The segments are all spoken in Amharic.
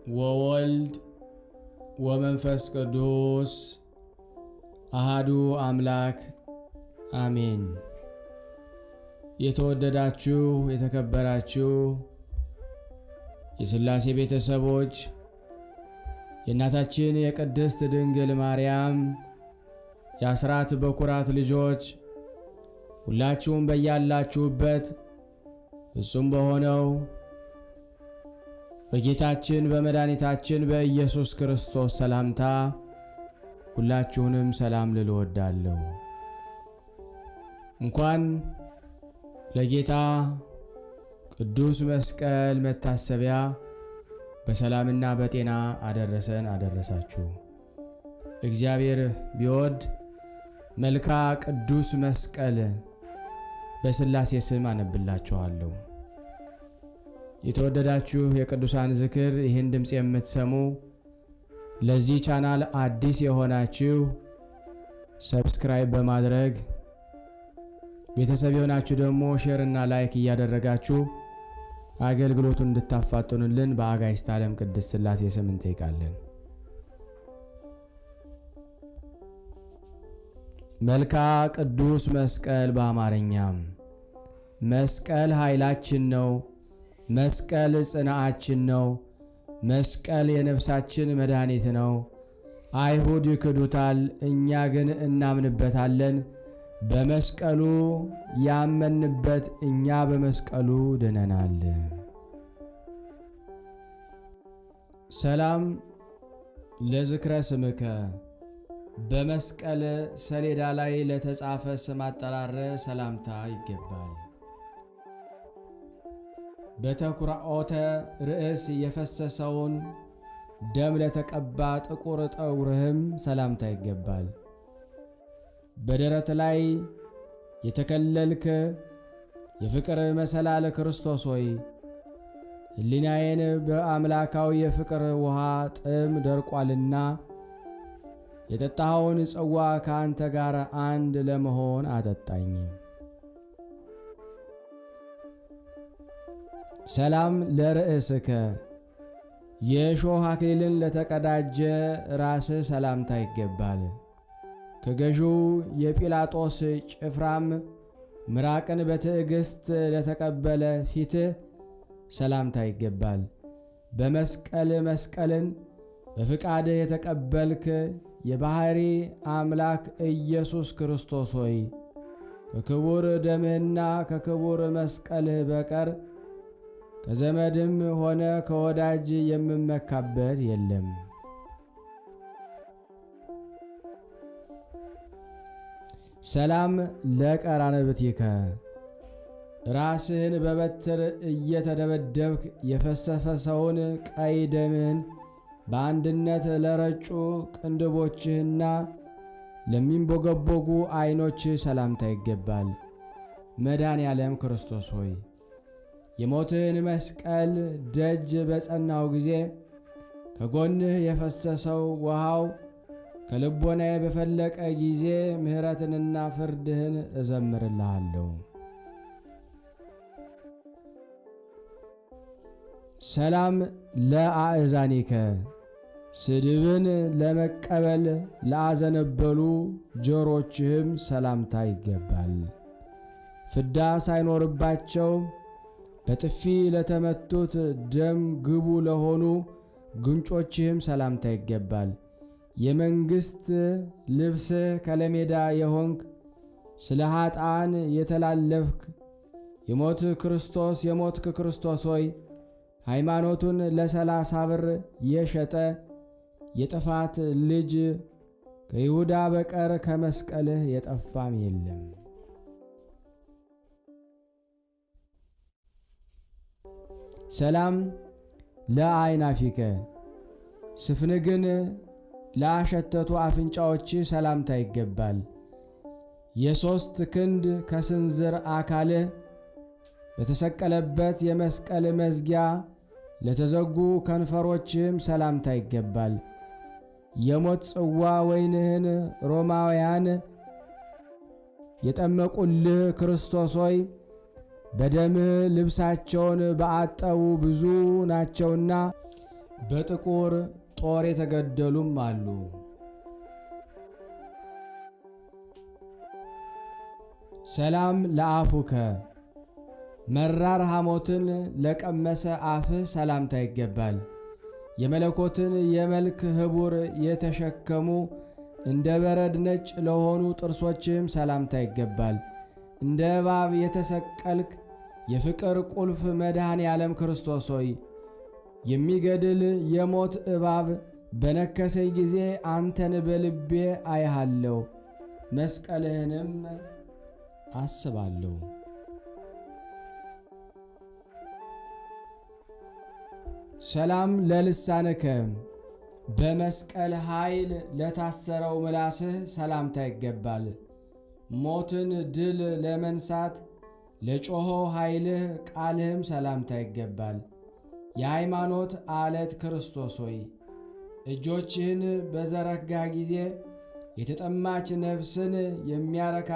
ወወልድ ወመንፈስ ቅዱስ አሃዱ አምላክ አሜን። የተወደዳችሁ የተከበራችሁ የሥላሴ ቤተሰቦች የእናታችን የቅድስት ድንግል ማርያም የአስራት በኩራት ልጆች ሁላችሁም በያላችሁበት ፍጹም በሆነው በጌታችን በመድኃኒታችን በኢየሱስ ክርስቶስ ሰላምታ ሁላችሁንም ሰላም ልል እወዳለሁ። እንኳን ለጌታ ቅዱስ መስቀል መታሰቢያ በሰላምና በጤና አደረሰን አደረሳችሁ። እግዚአብሔር ቢወድ መልካ ቅዱስ መስቀል በሥላሴ ስም አነብላችኋለሁ። የተወደዳችሁ የቅዱሳን ዝክር ይህን ድምፅ የምትሰሙ ለዚህ ቻናል አዲስ የሆናችሁ ሰብስክራይብ በማድረግ ቤተሰብ የሆናችሁ ደግሞ ሼር እና ላይክ እያደረጋችሁ አገልግሎቱን እንድታፋጥኑልን በአጋዕዝተ ዓለም ቅድስት ሥላሴ ስም እንጠይቃለን። መልካ ቅዱስ መስቀል በአማርኛም መስቀል ኃይላችን ነው። መስቀል ጽናዓችን ነው። መስቀል የነፍሳችን መድኃኒት ነው። አይሁድ ይክዱታል፣ እኛ ግን እናምንበታለን። በመስቀሉ ያመንበት እኛ በመስቀሉ ድነናል። ሰላም ለዝክረ ስምከ በመስቀል ሰሌዳ ላይ ለተጻፈ ስም አጠራር ሰላምታ ይገባል። በተኩራኦተ ርዕስ የፈሰሰውን ደም ለተቀባ ጥቁር ጠጉርህም ሰላምታ ይገባል። በደረት ላይ የተከለልክ የፍቅር መሰላል ክርስቶስ ሆይ ሕሊናዬን በአምላካዊ የፍቅር ውሃ ጥም ደርቋልና የጠጣኸውን ጽዋ ከአንተ ጋር አንድ ለመሆን አጠጣኝ። ሰላም ለርእስከ የእሾህ አክሊልን ለተቀዳጀ ራስህ ሰላምታ ይገባል። ከገዢው የጲላጦስ ጭፍራም ምራቅን በትዕግሥት ለተቀበለ ፊትህ ሰላምታ ይገባል። በመስቀል መስቀልን በፍቃድህ የተቀበልክ የባሕሪ አምላክ ኢየሱስ ክርስቶስ ሆይ ከክቡር ደምህና ከክቡር መስቀልህ በቀር ከዘመድም ሆነ ከወዳጅ የምመካበት የለም። ሰላም ለቀራንብትከ ራስህን በበትር እየተደበደብክ የፈሰሰውን ቀይ ደምህን በአንድነት ለረጩ ቅንድቦችህና ለሚንቦገቦጉ ዐይኖችህ ሰላምታ ይገባል። መድኃኔ ዓለም ክርስቶስ ሆይ የሞትህን መስቀል ደጅ በጸናው ጊዜ ከጎንህ የፈሰሰው ውሃው ከልቦናዬ በፈለቀ ጊዜ ምሕረትንና ፍርድህን እዘምርልሃለሁ። ሰላም ለአእዛኒከ ስድብን ለመቀበል ለአዘነበሉ ጆሮችህም ሰላምታ ይገባል። ፍዳ ሳይኖርባቸው በጥፊ ለተመቱት ደም ግቡ ለሆኑ ጉንጮችህም ሰላምታ ይገባል። የመንግሥት ልብስህ ከለሜዳ የሆንክ ስለ ኀጣን የተላለፍክ የሞትክ ክርስቶስ ሆይ ሃይማኖቱን ለ30 ብር የሸጠ የጥፋት ልጅ ከይሁዳ በቀር ከመስቀልህ የጠፋም የለም። ሰላም ለአይናፊከ ስፍንግን ላሸተቱ አፍንጫዎች ሰላምታ ይገባል። የ3 ክንድ ከስንዝር አካልህ በተሰቀለበት የመስቀል መዝጊያ ለተዘጉ ከንፈሮችህም ሰላምታ ይገባል። የሞት ጽዋ ወይንህን ሮማውያን የጠመቁልህ ክርስቶስ ሆይ በደምህ ልብሳቸውን በአጠቡ ብዙ ናቸውና በጥቁር ጦር የተገደሉም አሉ። ሰላም ለአፉከ መራር ሐሞትን ለቀመሰ አፍህ ሰላምታ ይገባል። የመለኮትን የመልክ ኅቡር የተሸከሙ እንደ በረድ ነጭ ለሆኑ ጥርሶችም ሰላምታ ይገባል። እንደ እባብ የተሰቀልክ የፍቅር ቁልፍ መድኃኔ ዓለም ክርስቶስ ሆይ የሚገድል የሞት እባብ በነከሰኝ ጊዜ አንተን በልቤ አይሃለሁ፣ መስቀልህንም አስባለሁ። ሰላም ለልሳንከ በመስቀል ኃይል ለታሰረው ምላስህ ሰላምታ ይገባል። ሞትን ድል ለመንሳት ለጮኸው ኃይልህ ቃልህም ሰላምታ ይገባል። የሃይማኖት ዓለት ክርስቶስ ሆይ እጆችህን በዘረጋ ጊዜ የተጠማች ነፍስን የሚያረካ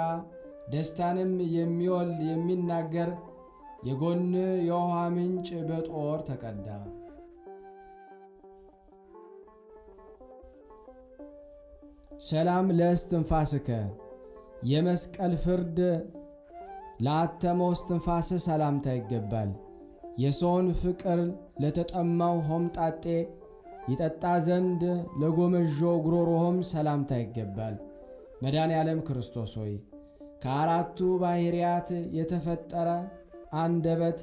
ደስታንም የሚወልድ የሚናገር የጎን የውሃ ምንጭ በጦር ተቀዳ። ሰላም ለእስትንፋስከ የመስቀል ፍርድ ለአተመው እስትንፋስህ ሰላምታ ይገባል። የሰውን ፍቅር ለተጠማው ሆምጣጤ ይጠጣ ዘንድ ለጎመዦው ጉሮሮህም ሰላምታ ይገባል። መድኃኔ ዓለም ክርስቶስ ሆይ ከአራቱ ባሕርያት የተፈጠረ አንደበት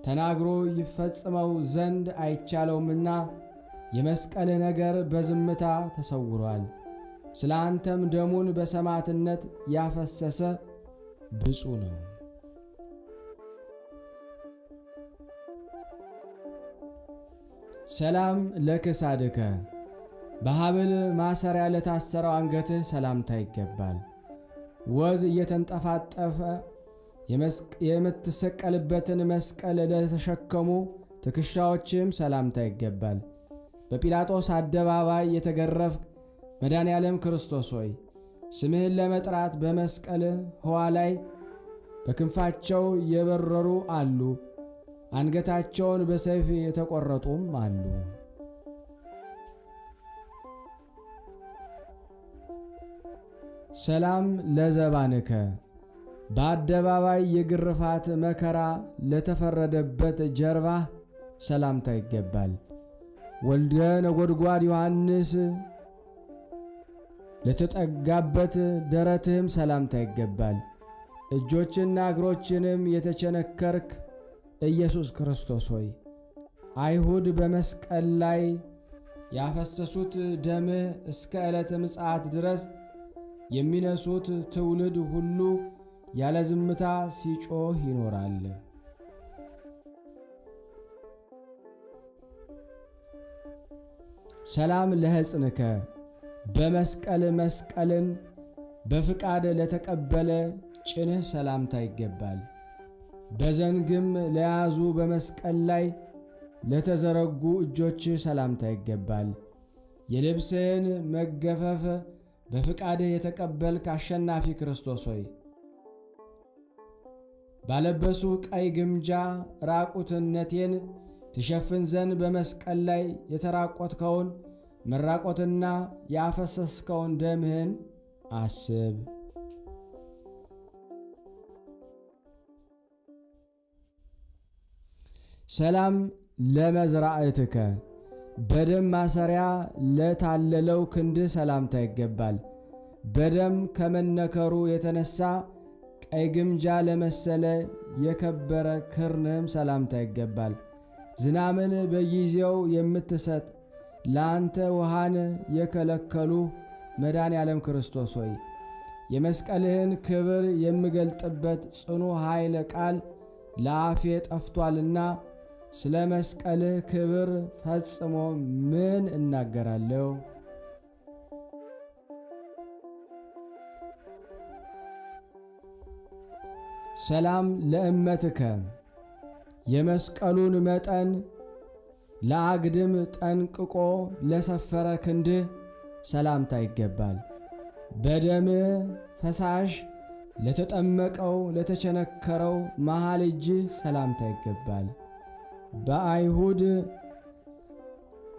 ተናግሮ ይፈጽመው ዘንድ አይቻለውምና የመስቀል ነገር በዝምታ ተሰውሯል። ስለ አንተም ደሙን በሰማዕትነት ያፈሰሰ ብፁዕ ነው። ሰላም ለክሳድከ በሐብል ማሰሪያ ለታሰረው አንገትህ ሰላምታ ይገባል። ወዝ እየተንጠፋጠፈ የምትሰቀልበትን መስቀል ለተሸከሙ ትከሻዎችም ሰላምታ ይገባል። በጲላጦስ አደባባይ የተገረፍክ መድኃኔ ዓለም ክርስቶስ ሆይ ስምህን ለመጥራት በመስቀል ሕዋ ላይ በክንፋቸው የበረሩ አሉ፣ አንገታቸውን በሰይፍ የተቆረጡም አሉ። ሰላም ለዘባንከ በአደባባይ የግርፋት መከራ ለተፈረደበት ጀርባህ ሰላምታ ይገባል። ወልደ ነጎድጓድ ዮሐንስ ለተጠጋበት ደረትህም ሰላምታ ይገባል። እጆችና እግሮችንም የተቸነከርክ ኢየሱስ ክርስቶስ ሆይ አይሁድ በመስቀል ላይ ያፈሰሱት ደምህ እስከ ዕለተ ምጽአት ድረስ የሚነሱት ትውልድ ሁሉ ያለ ዝምታ ሲጮህ ይኖራል። ሰላም ለሕፅንከ በመስቀል መስቀልን በፍቃድ ለተቀበለ ጭንህ ሰላምታ ይገባል። በዘንግም ለያዙ በመስቀል ላይ ለተዘረጉ እጆችህ ሰላምታ ይገባል። የልብስህን መገፈፍ በፍቃድህ የተቀበልክ አሸናፊ ክርስቶስ ሆይ ባለበሱ ቀይ ግምጃ ራቁትነቴን ትሸፍን ዘንድ በመስቀል ላይ የተራቆትከውን መራቆትና ያፈሰስከውን ደምህን አስብ። ሰላም ለመዝራዕትከ በደም ማሰሪያ ለታለለው ክንድህ ሰላምታ ይገባል። በደም ከመነከሩ የተነሳ ቀይ ግምጃ ለመሰለ የከበረ ክርንህም ሰላምታ ይገባል። ዝናምን በጊዜው የምትሰጥ ለአንተ ውሃን የከለከሉ መድኃኔ ዓለም ክርስቶስ ሆይ የመስቀልህን ክብር የምገልጥበት ጽኑ ኃይለ ቃል ለአፌ ጠፍቷልና ስለ መስቀልህ ክብር ፈጽሞ ምን እናገራለሁ? ሰላም ለእመትከ የመስቀሉን መጠን ለአግድም ጠንቅቆ ለሰፈረ ክንድህ ሰላምታ ይገባል። በደምህ ፈሳሽ ለተጠመቀው ለተቸነከረው መሃል እጅህ ሰላምታ ይገባል። በአይሁድ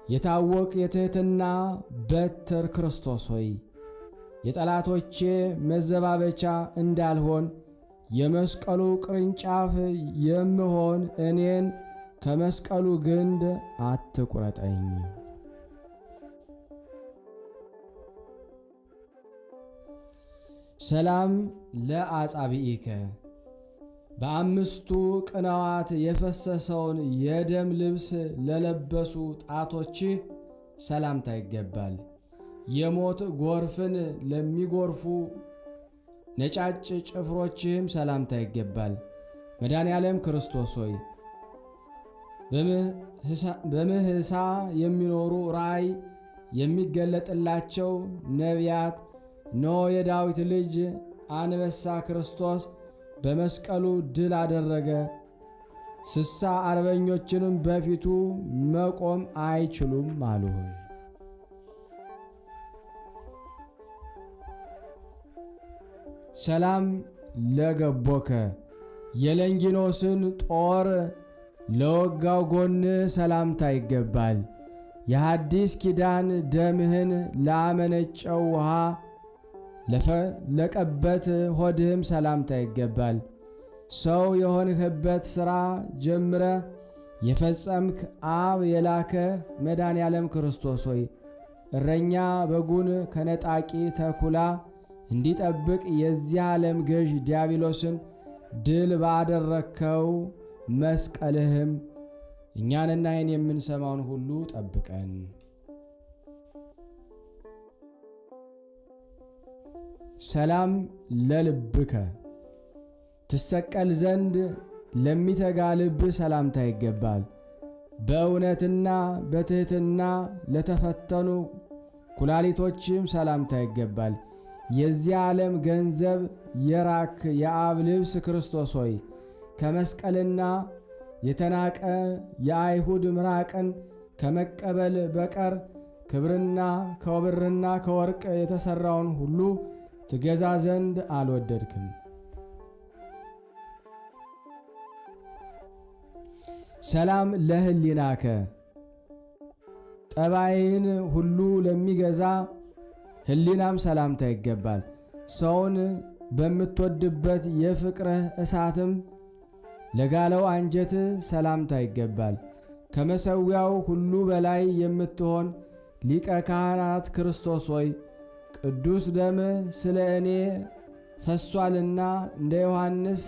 የታወቅ የትሕትና በትር ክርስቶስ ሆይ የጠላቶቼ መዘባበቻ እንዳልሆን የመስቀሉ ቅርንጫፍ የምሆን እኔን ከመስቀሉ ግንድ አትቁረጠኝ። ሰላም ለአጻብዒከ በአምስቱ ቅንዋት የፈሰሰውን የደም ልብስ ለለበሱ ጣቶችህ ሰላምታ ይገባል። የሞት ጎርፍን ለሚጎርፉ ነጫጭ ጭፍሮችህም ሰላምታ ይገባል። መድኃኔ ዓለም ክርስቶስ ሆይ በምህሳ የሚኖሩ ራእይ የሚገለጥላቸው ነቢያት እነሆ የዳዊት ልጅ አንበሳ ክርስቶስ በመስቀሉ ድል አደረገ፣ 60 አርበኞችንም በፊቱ መቆም አይችሉም አሉ። ሰላም ለገቦከ የለንጊኖስን ጦር ለወጋው ጎን ሰላምታ ይገባል። የሐዲስ ኪዳን ደምህን ላመነጨው ውሃ ለቀበት ሆድህም ሰላምታ ይገባል። ሰው የሆንህበት ሥራ ጀምረ የፈጸምክ አብ የላከ መድኃኔ ዓለም ክርስቶስ ሆይ እረኛ በጉን ከነጣቂ ተኩላ እንዲጠብቅ የዚህ ዓለም ገዥ ዲያብሎስን ድል ባደረግከው መስቀልህም እኛንና ይህን የምንሰማውን ሁሉ ጠብቀን። ሰላም ለልብከ ትሰቀል ዘንድ ለሚተጋ ልብ ሰላምታ ይገባል። በእውነትና በትሕትና ለተፈተኑ ኩላሊቶችም ሰላምታ ይገባል። የዚህ ዓለም ገንዘብ የራክ የአብ ልብስ ክርስቶስ ሆይ ከመስቀልና የተናቀ የአይሁድ ምራቅን ከመቀበል በቀር ክብርና ከብርና ከወርቅ የተሠራውን ሁሉ ትገዛ ዘንድ አልወደድክም። ሰላም ለህሊናከ ጠባይን ሁሉ ለሚገዛ ህሊናም ሰላምታ ይገባል። ሰውን በምትወድበት የፍቅርህ እሳትም ለጋለው አንጀት ሰላምታ ይገባል። ከመሠዊያው ሁሉ በላይ የምትሆን ሊቀ ካህናት ክርስቶስ ሆይ ቅዱስ ደምህ ስለ እኔ ፈሷልና እንደ ዮሐንስ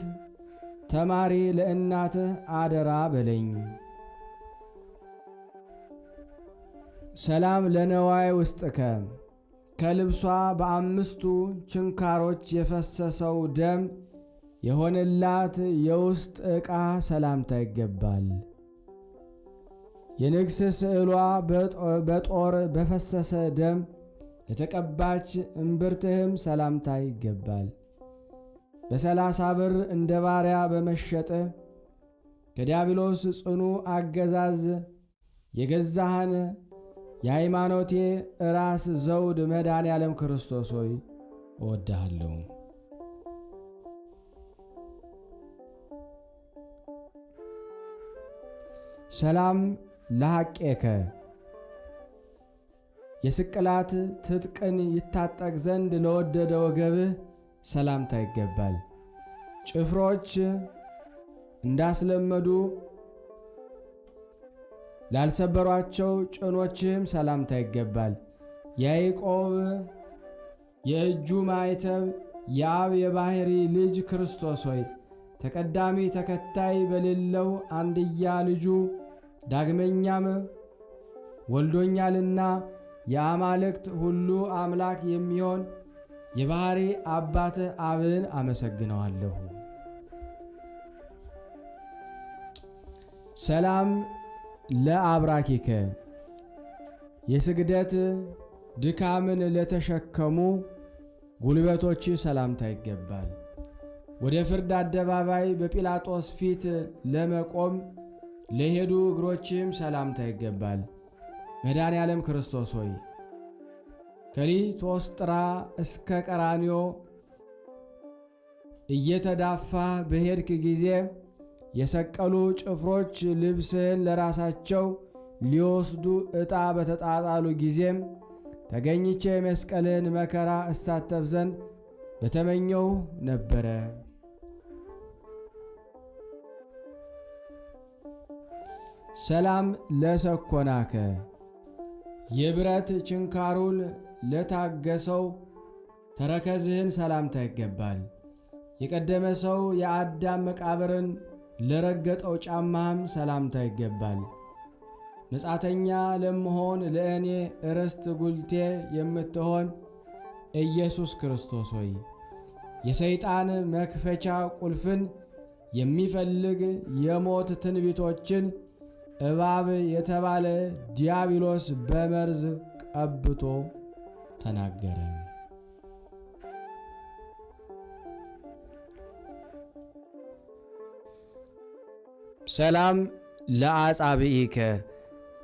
ተማሪ ለእናትህ አደራ በለኝ። ሰላም ለነዋይ ውስጥከ ከልብሷ በአምስቱ ችንካሮች የፈሰሰው ደም የሆነላት የውስጥ ዕቃ ሰላምታ ይገባል። የንግሥ ስዕሏ በጦር በፈሰሰ ደም ለተቀባች እምብርትህም ሰላምታ ይገባል። በ30 ብር እንደ ባሪያ በመሸጥ ከዲያብሎስ ጽኑ አገዛዝ የገዛህን የሃይማኖቴ ራስ ዘውድ መድኃኔ ዓለም ክርስቶስ ሆይ እወድሃለሁ። ሰላም ለሐቄከ የስቅላት ትጥቅን ይታጠቅ ዘንድ ለወደደ ወገብህ ሰላምታ ይገባል። ጭፍሮች እንዳስለመዱ ላልሰበሯቸው ጭኖችህም ሰላምታ ይገባል። ያዕቆብ የእጁ ማይተብ የአብ የባሕሪ ልጅ ክርስቶስ ሆይ ተቀዳሚ ተከታይ በሌለው አንድያ ልጁ ዳግመኛም ወልዶኛልና የአማልክት ሁሉ አምላክ የሚሆን የባሕሪ አባትህ አብን አመሰግነዋለሁ። ሰላም ለአብራኪከ የስግደት ድካምን ለተሸከሙ ጉልበቶች ሰላምታ ይገባል። ወደ ፍርድ አደባባይ በጲላጦስ ፊት ለመቆም ለሄዱ እግሮችም ሰላምታ ይገባል። መድኃኔ ዓለም ክርስቶስ ሆይ ከሊቶስጥራ እስከ ቀራንዮ እየተዳፋ በሄድክ ጊዜ የሰቀሉ ጭፍሮች ልብስህን ለራሳቸው ሊወስዱ ዕጣ በተጣጣሉ ጊዜም ተገኝቼ የመስቀልን መከራ እሳተፍ ዘንድ በተመኘው ነበረ። ሰላም ለሰኮናከ የብረት ችንካሩን ለታገሰው ተረከዝህን ሰላምታ ይገባል። የቀደመ ሰው የአዳም መቃብርን ለረገጠው ጫማህም ሰላምታ ይገባል። መጻተኛ ለመሆን ለእኔ ርስት ጉልቴ የምትሆን ኢየሱስ ክርስቶስ ሆይ የሰይጣን መክፈቻ ቁልፍን የሚፈልግ የሞት ትንቢቶችን እባብ የተባለ ዲያብሎስ በመርዝ ቀብቶ ተናገረ። ሰላም ለአጻብኢከ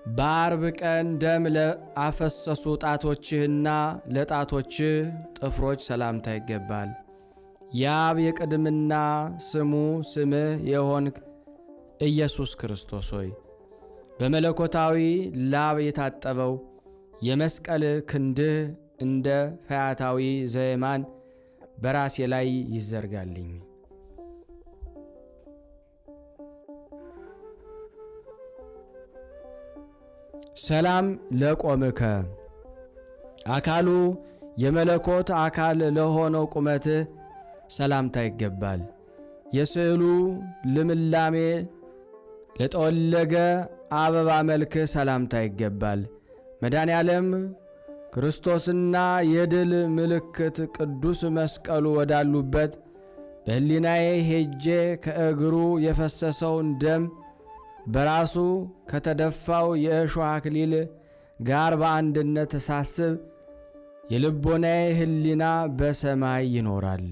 በአርብ ቀን ደም ለአፈሰሱ ጣቶችህና ለጣቶችህ ጥፍሮች ሰላምታ ይገባል። የአብ የቅድምና ስሙ ስምህ የሆንክ ኢየሱስ ክርስቶስ ሆይ በመለኮታዊ ላብ የታጠበው የመስቀል ክንድህ እንደ ፈያታዊ ዘየማን በራሴ ላይ ይዘርጋልኝ። ሰላም ለቆምከ አካሉ የመለኮት አካል ለሆነው ቁመትህ ሰላምታ ይገባል። የስዕሉ ልምላሜ ለጠወለገ አበባ መልክህ ሰላምታ ይገባል። መድኃኔ ዓለም ክርስቶስና የድል ምልክት ቅዱስ መስቀሉ ወዳሉበት በሕሊናዬ ሄጄ ከእግሩ የፈሰሰውን ደም በራሱ ከተደፋው የእሾህ አክሊል ጋር በአንድነት ሳስብ የልቦናዬ ሕሊና በሰማይ ይኖራል።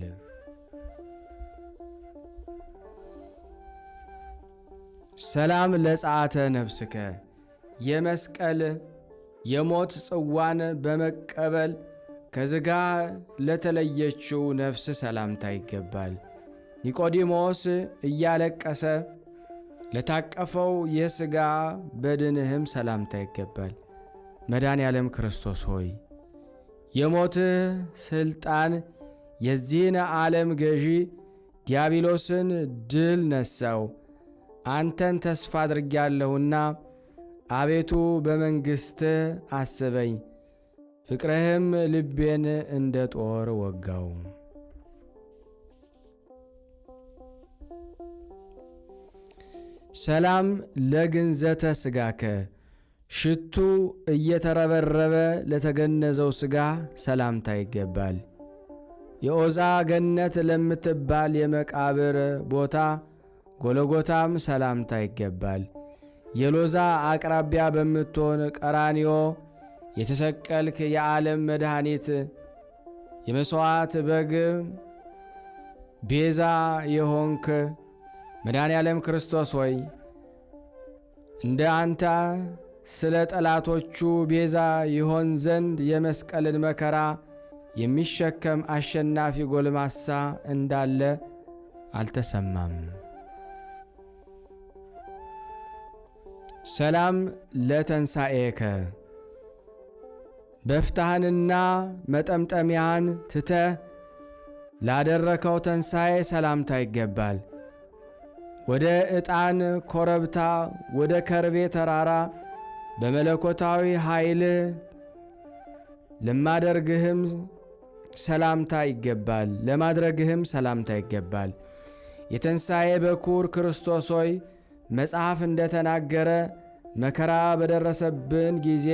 ሰላም ለጸአተ ነፍስከ የመስቀል የሞት ጽዋን በመቀበል ከሥጋ ለተለየችው ነፍስ ሰላምታ ይገባል። ኒቆዲሞስ እያለቀሰ ለታቀፈው የሥጋ በድንህም ሰላምታ ይገባል። መድኃኔ ዓለም ክርስቶስ ሆይ የሞትህ ሥልጣን የዚህን ዓለም ገዢ ዲያብሎስን ድል ነሣው። አንተን ተስፋ አድርጌያለሁና አቤቱ በመንግሥትህ አስበኝ፣ ፍቅርህም ልቤን እንደ ጦር ወጋው። ሰላም ለግንዘተ ሥጋከ ሽቱ እየተረበረበ ለተገነዘው ሥጋ ሰላምታ ይገባል። የዖዛ ገነት ለምትባል የመቃብር ቦታ ጎለጎታም ሰላምታ ይገባል። የሎዛ አቅራቢያ በምትሆን ቀራንዮ የተሰቀልክ የዓለም መድኃኒት የመሥዋዕት በግ ቤዛ የሆንክ መድኃኔ ዓለም ክርስቶስ ሆይ እንደ አንተ ስለ ጠላቶቹ ቤዛ ይሆን ዘንድ የመስቀልን መከራ የሚሸከም አሸናፊ ጎልማሳ እንዳለ አልተሰማም። ሰላም ለተንሣኤከ በፍታህንና መጠምጠሚያህን ትተህ ላደረከው ተንሣኤ ሰላምታ ይገባል። ወደ ዕጣን ኮረብታ ወደ ከርቤ ተራራ በመለኮታዊ ኃይል ለማድረግህም ሰላምታ ይገባል። የተንሣኤ በኩር ክርስቶስ ሆይ መጽሐፍ እንደተናገረ መከራ በደረሰብን ጊዜ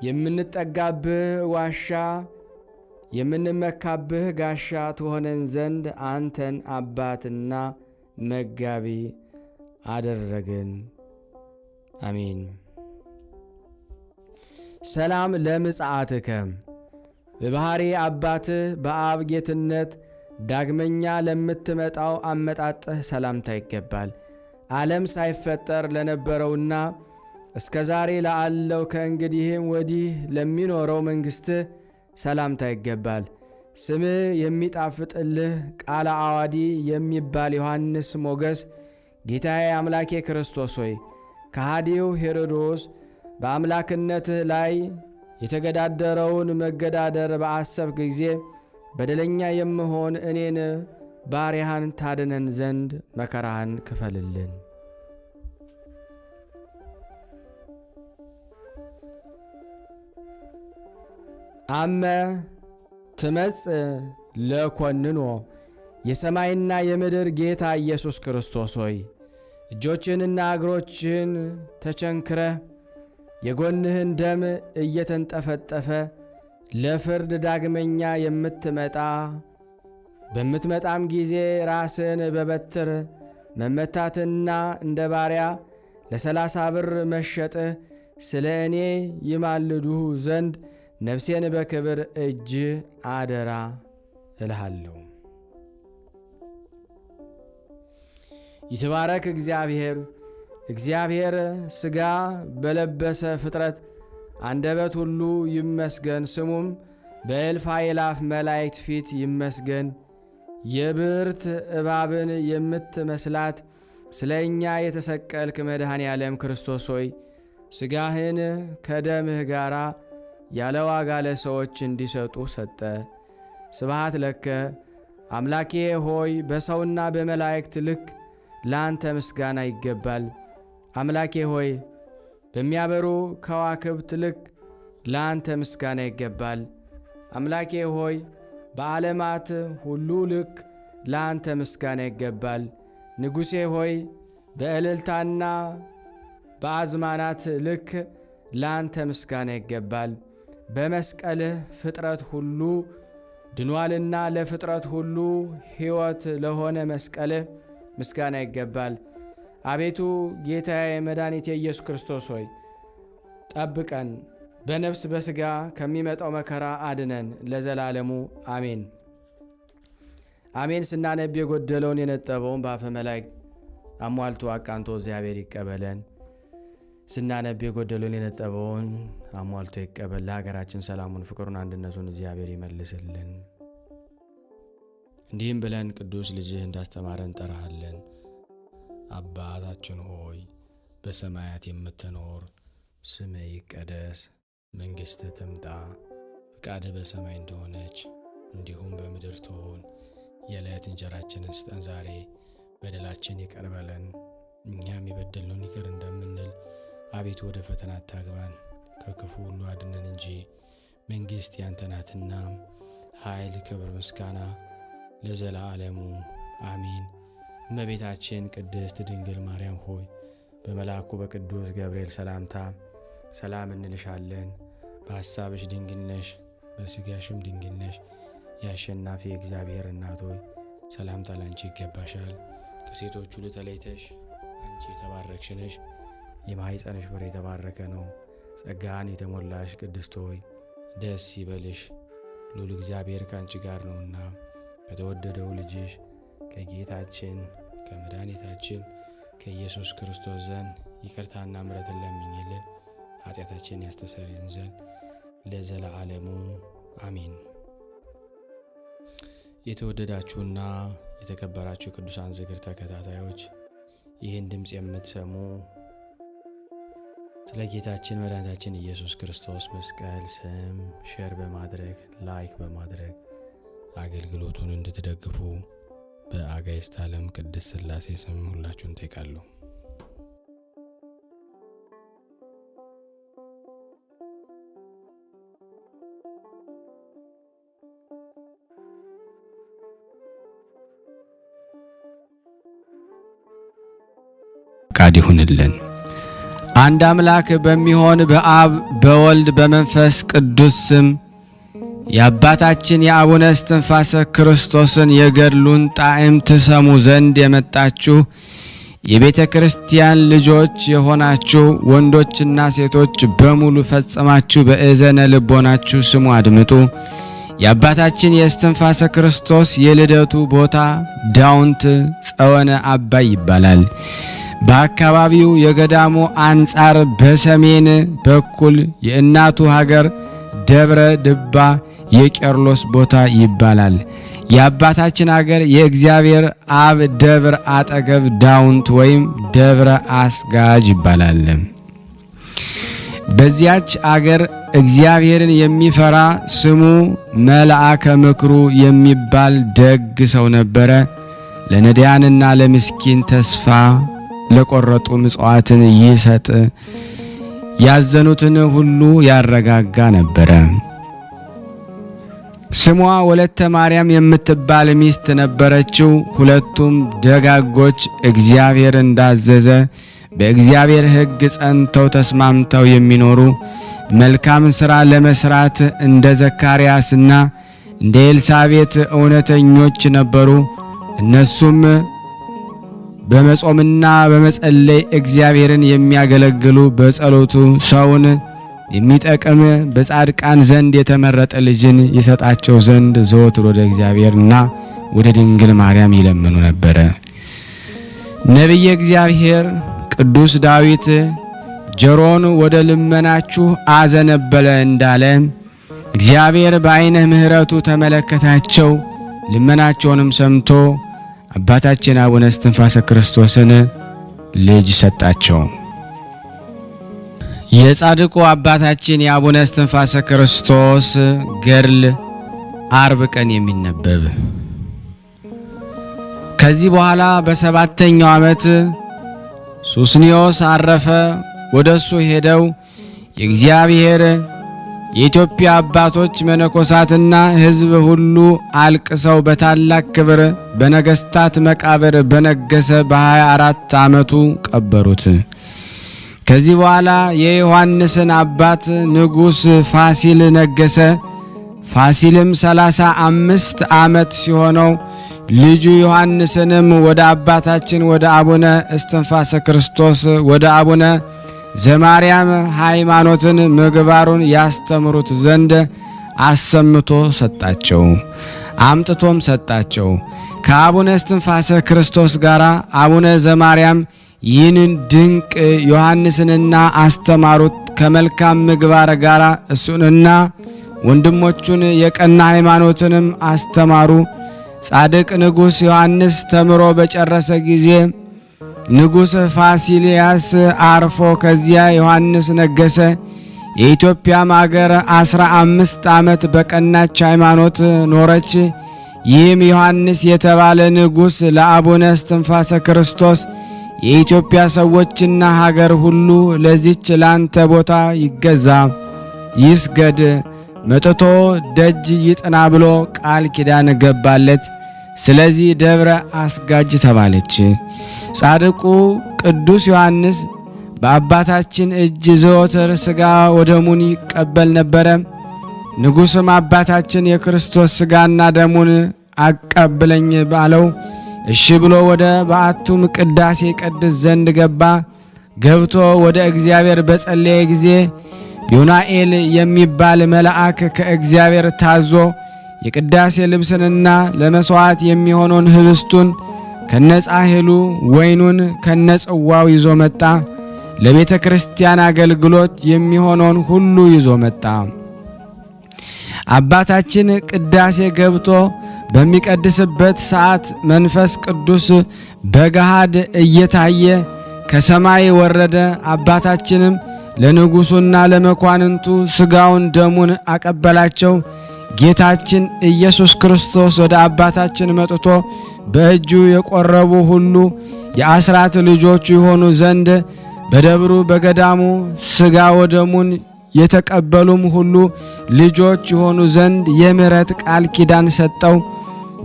የምንጠጋብህ ዋሻ የምንመካብህ ጋሻ ትሆነን ዘንድ አንተን አባትና መጋቢ አደረግን። አሜን። ሰላም ለምጽአትከ በባሕሪ አባትህ በአብ ጌትነት ዳግመኛ ለምትመጣው አመጣጥህ ሰላምታ ይገባል። ዓለም ሳይፈጠር ለነበረውና እስከ ዛሬ ላለው ከእንግዲህም ወዲህ ለሚኖረው መንግሥትህ ሰላምታ ይገባል። ስምህ የሚጣፍጥልህ ቃለ አዋዲ የሚባል ዮሐንስ ሞገስ ጌታዬ አምላኬ ክርስቶስ ሆይ ከሃዲው ሄሮድስ በአምላክነትህ ላይ የተገዳደረውን መገዳደር በአሰብክ ጊዜ በደለኛ የምሆን እኔን ባሪያህን ታድነን ዘንድ መከራህን ክፈልልን። አመ ትመጽእ ለኮንኖ የሰማይና የምድር ጌታ ኢየሱስ ክርስቶስ ሆይ እጆችንና እግሮችን ተቸንክረህ የጎንህን ደም እየተንጠፈጠፈ ለፍርድ ዳግመኛ በምትመጣም ጊዜ ራስን በበትር መመታትና እንደ ባሪያ ለ30 ብር መሸጥህ ስለ እኔ ይማልዱህ ዘንድ ነፍሴን በክብር እጅ አደራ እልሃለሁ። ይትባረክ እግዚአብሔር ሥጋ በለበሰ ፍጥረት አንደበት ሁሉ ይመስገን፣ ስሙም በእልፍ አእላፍ መላእክት ፊት ይመስገን። የብርት እባብን የምትመስላት ስለ እኛ የተሰቀልክ መድኃኔ ዓለም ክርስቶስ ሆይ ሥጋህን ከደምህ ጋር ያለ ዋጋ ለሰዎች እንዲሰጡ ሰጠ። ስብሃት ለከ አምላኬ ሆይ በሰውና በመላእክት ልክ ለአንተ ምስጋና ይገባል። አምላኬ ሆይ በሚያበሩ ከዋክብት ልክ ለአንተ ምስጋና ይገባል። አምላኬ ሆይ በዓለማት ሁሉ ልክ ለአንተ ምስጋና ይገባል። ንጉሴ ሆይ በእልልታና በአዝማናት ልክ ለአንተ ምስጋና ይገባል። በመስቀልህ ፍጥረት ሁሉ ድኗልና ለፍጥረት ሁሉ ሕይወት ለሆነ መስቀልህ ምስጋና ይገባል። አቤቱ ጌታዬ መድኃኒቴ ኢየሱስ ክርስቶስ ሆይ ጠብቀን፣ በነፍስ በሥጋ ከሚመጣው መከራ አድነን ለዘላለሙ አሜን። አሜን። ስናነብ የጎደለውን የነጠበውን በአፈ መላእክት አሟልቶ አቃንቶ እግዚአብሔር ይቀበለን። ስናነብ የጎደለውን የነጠበውን አሟልቶ ይቀበል። ለሀገራችን ሰላሙን፣ ፍቅሩን፣ አንድነቱን እግዚአብሔር ይመልስልን። እንዲህም ብለን ቅዱስ ልጅህ እንዳስተማረን እንጠራሃለን። አባታችን ሆይ በሰማያት የምትኖር፣ ስምህ ይቀደስ፣ መንግሥትህ ትምጣ፣ ፈቃድህ በሰማይ እንደሆነች እንዲሁም በምድር ትሁን። የዕለት እንጀራችንን ስጠን ዛሬ፣ በደላችን ይቅር በለን እኛም የበደልነውን ይቅር እንደምንል፣ አቤቱ ወደ ፈተና አታግባን ከክፉ ሁሉ አድነን እንጂ መንግሥት ያንተ ናትና፣ ኃይል፣ ክብር፣ ምስጋና ለዘላለሙ አሜን። እመቤታችን ቅድስት ድንግል ማርያም ሆይ በመልአኩ በቅዱስ ገብርኤል ሰላምታ ሰላም እንልሻለን። በሐሳብሽ ድንግል ነሽ፣ በሥጋሽም ድንግል ነሽ። የአሸናፊ እግዚአብሔር እናት ሆይ ሰላምታ ላንቺ ይገባሻል። ከሴቶች ሁሉ ተለይተሽ አንቺ የተባረክሽ ነሽ፣ የማኅፀንሽ ፍሬ የተባረከ ነው። ጸጋን የተሞላሽ ቅድስት ሆይ ደስ ይበልሽ፣ ሉል እግዚአብሔር ከአንቺ ጋር ነውና ከተወደደው ልጅሽ ከጌታችን ከመድኃኒታችን ከኢየሱስ ክርስቶስ ዘንድ ይቅርታና ምሕረትን ለምኝልን ኃጢአታችን ያስተሰርይን ዘንድ ለዘላለሙ አሜን። የተወደዳችሁና የተከበራችሁ ቅዱሳን ዝክር ተከታታዮች ይህን ድምፅ የምትሰሙ ስለ ጌታችን መድኃኒታችን ኢየሱስ ክርስቶስ መስቀል ስም ሼር በማድረግ ላይክ በማድረግ አገልግሎቱን እንድትደግፉ በአጋዕዝተ ዓለም ቅድስት ሥላሴ ስም ሁላችሁን ጠይቃለሁ። ፈቃድ ይሁንልን። አንድ አምላክ በሚሆን በአብ በወልድ በመንፈስ ቅዱስ ስም የአባታችን የአቡነ እስትንፋሰ ክርስቶስን የገድሉን ጣዕም ትሰሙ ዘንድ የመጣችሁ የቤተ ክርስቲያን ልጆች የሆናችሁ ወንዶችና ሴቶች በሙሉ ፈጽማችሁ በእዘነ ልቦናችሁ ስሙ፣ አድምጡ። የአባታችን የእስትንፋሰ ክርስቶስ የልደቱ ቦታ ዳውንት ጸወነ አባይ ይባላል። በአካባቢው የገዳሙ አንጻር በሰሜን በኩል የእናቱ ሀገር ደብረ ድባ የቄርሎስ ቦታ ይባላል። የአባታችን አገር የእግዚአብሔር አብ ደብር አጠገብ ዳውንት ወይም ደብረ አስጋጅ ይባላል። በዚያች አገር እግዚአብሔርን የሚፈራ ስሙ መልአከ ምክሩ የሚባል ደግ ሰው ነበረ። ለነዳያንና ለምስኪን ተስፋ ለቆረጡ ምጽዋትን ይሰጥ፣ ያዘኑትን ሁሉ ያረጋጋ ነበረ። ስሟ ወለተ ማርያም የምትባል ሚስት ነበረችው። ሁለቱም ደጋጎች እግዚአብሔር እንዳዘዘ በእግዚአብሔር ሕግ ጸንተው ተስማምተው የሚኖሩ መልካም ሥራ ለመስራት እንደ ዘካርያስና እንደ ኤልሳቤጥ እውነተኞች ነበሩ። እነሱም በመጾምና በመጸለይ እግዚአብሔርን የሚያገለግሉ፣ በጸሎቱ ሰውን የሚጠቅም በጻድቃን ዘንድ የተመረጠ ልጅን ይሰጣቸው ዘንድ ዘወትር ወደ እግዚአብሔርና ወደ ድንግል ማርያም ይለምኑ ነበረ። ነቢየ እግዚአብሔር ቅዱስ ዳዊት ጆሮን ወደ ልመናችሁ አዘነበለ እንዳለ እግዚአብሔር በዓይነ ምሕረቱ ተመለከታቸው፣ ልመናቸውንም ሰምቶ አባታችን አቡነ እስትንፋሰ ክርስቶስን ልጅ ሰጣቸው። የጻድቁ አባታችን የአቡነ እስትንፋሰ ክርስቶስ ገድል አርብ ቀን የሚነበብ። ከዚህ በኋላ በሰባተኛው ዓመት ሱስንዮስ አረፈ። ወደሱ ሄደው የእግዚአብሔር የኢትዮጵያ አባቶች መነኮሳትና ሕዝብ ሁሉ አልቅሰው በታላቅ ክብር በነገስታት መቃብር በነገሰ በ24 ዓመቱ ቀበሩት። ከዚህ በኋላ የዮሐንስን አባት ንጉስ ፋሲል ነገሰ። ፋሲልም 35 ዓመት ሲሆነው ልጁ ዮሐንስንም ወደ አባታችን ወደ አቡነ እስትንፋሰ ክርስቶስ ወደ አቡነ ዘማርያም ሃይማኖትን ምግባሩን ያስተምሩት ዘንድ አሰምቶ ሰጣቸው። አምጥቶም ሰጣቸው። ከአቡነ እስትንፋሰ ክርስቶስ ጋር አቡነ ዘማርያም ይህንን ድንቅ ዮሐንስንና አስተማሩት። ከመልካም ምግባር ጋር እሱንና ወንድሞቹን የቀና ሃይማኖትንም አስተማሩ። ጻድቅ ንጉስ ዮሐንስ ተምሮ በጨረሰ ጊዜ ንጉስ ፋሲልያስ አርፎ ከዚያ ዮሐንስ ነገሰ። የኢትዮጵያም አገር 15 ዓመት በቀናች ሃይማኖት ኖረች። ይህም ዮሐንስ የተባለ ንጉስ ለአቡነ እስትንፋሰ ክርስቶስ የኢትዮጵያ ሰዎችና ሀገር ሁሉ ለዚች ላንተ ቦታ ይገዛ ይስገድ፣ መጥቶ ደጅ ይጥና ብሎ ቃል ኪዳን ገባለት። ስለዚህ ደብረ አስጋጅ ተባለች። ጻድቁ ቅዱስ ዮሐንስ በአባታችን እጅ ዘወትር ሥጋ ወደሙን ይቀበል ነበረ። ንጉሥም አባታችን የክርስቶስ ሥጋና ደሙን አቀብለኝ ባለው እሺ ብሎ ወደ በዓቱም ቅዳሴ ቀድስ ዘንድ ገባ። ገብቶ ወደ እግዚአብሔር በጸለየ ጊዜ ዮናኤል የሚባል መልአክ ከእግዚአብሔር ታዞ የቅዳሴ ልብስንና ለመስዋዕት የሚሆነውን ህብስቱን ከነጻሕሉ ወይኑን ከነጽዋው ይዞ መጣ። ለቤተ ክርስቲያን አገልግሎት የሚሆነውን ሁሉ ይዞ መጣ። አባታችን ቅዳሴ ገብቶ በሚቀድስበት ሰዓት መንፈስ ቅዱስ በገሃድ እየታየ ከሰማይ ወረደ። አባታችንም ለንጉሱና ለመኳንንቱ ሥጋውን ደሙን አቀበላቸው። ጌታችን ኢየሱስ ክርስቶስ ወደ አባታችን መጥቶ በእጁ የቆረቡ ሁሉ የአስራት ልጆቹ የሆኑ ዘንድ በደብሩ በገዳሙ ሥጋ ወደሙን የተቀበሉም ሁሉ ልጆች የሆኑ ዘንድ የምሕረት ቃል ኪዳን ሰጠው።